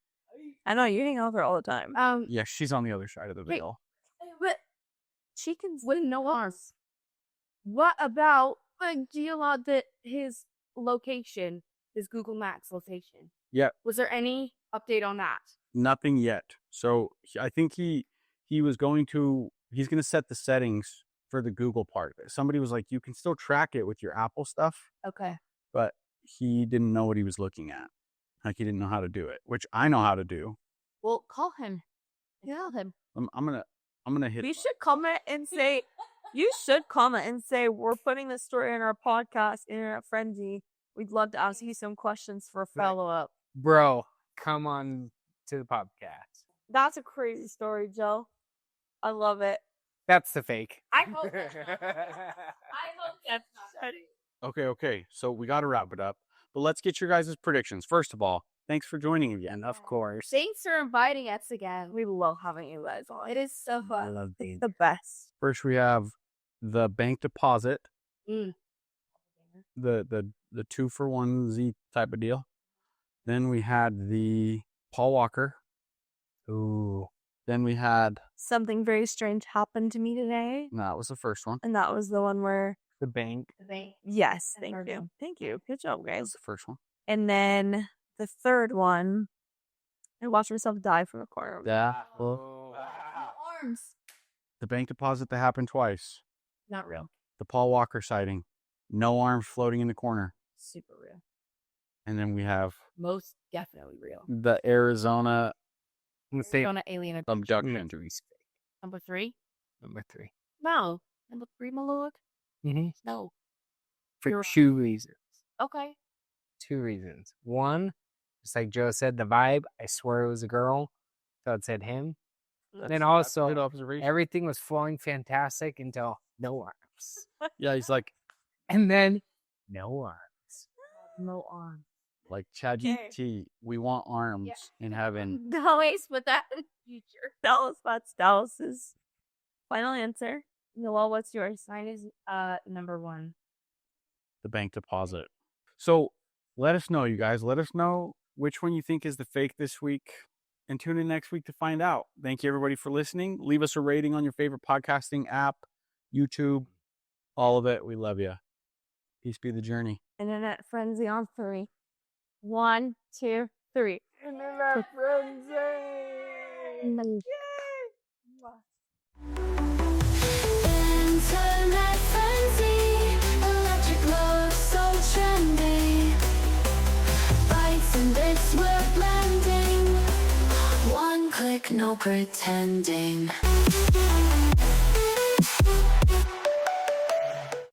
I know you hang out with her all the time. Yeah, she's on the other side of the Wait. veil. But She can. with no arms. What about his location, his Google Maps location? Yeah. Was there any update on that? Nothing yet. So I think he was going to. He's going to set the settings for the Google part. Somebody was like, you can still track it with your Apple stuff, Okay. but he didn't know what he was looking at. Like he didn't know how to do it, which I know how to do. Well, call him. Call him. I'm gonna hit. We should comment and say. You should comment and say we're putting this story in our podcast, Internet Friendsy. We'd love to ask you some questions for a Right. follow up. Bro, come on to the podcast. That's a crazy story, Joe. I love it. That's the fake. I hope that's not. I hope that's not. Okay. So we got to wrap it up, but let's get your guys' predictions. First of all, thanks for joining again. Of course. Thanks for inviting us again. We love having you guys on. It is so I fun. love being the best. First, we have the bank deposit, Mm. the 2-for-1 Z type of deal. Then we had the Paul Walker. Ooh. Then we had Something very strange happened to me today. that was the first one. And that was the one where, The bank. yes, The thank third you. one. Thank you. Good job, That was guys. the first one. And then the third one, I watched myself die from the corner. Yeah. Arms. The bank deposit that happened twice. Not real. The Paul Walker sighting. No arms floating in the corner. Super real. And then we have Most definitely real. the Arizona I'm gonna say On an alien abduction. Injuries. number 3. Number 3. No. Number 3, my lord. Mm-hmm. No. For You're- 2 reasons. Okay. 2 reasons. One, just like Joe said, the vibe. I swear it was a girl. So it said him. Then also, Good observation. everything was flowing fantastic until no arms. Yeah, he's like And then no arms. No arms. Chad Okay. GT. We want arms in heaven. Always put that in the future. That's Dallas's final answer. Noel, what's yours? Mine is number 1. The bank deposit. So let us know, you guys. Let us know which one you think is the fake this week. and tune in next week to find out. Thank you, everybody, for listening. Leave us a rating on your favorite podcasting app, YouTube, all of it. We love you. Peace be the journey. Internet Frenzy on 3. 1, 2, 3. Internet Friendsy! Internet Friendsy, electric love so trendy. Bytes and bits we're blending. One click, no pretending.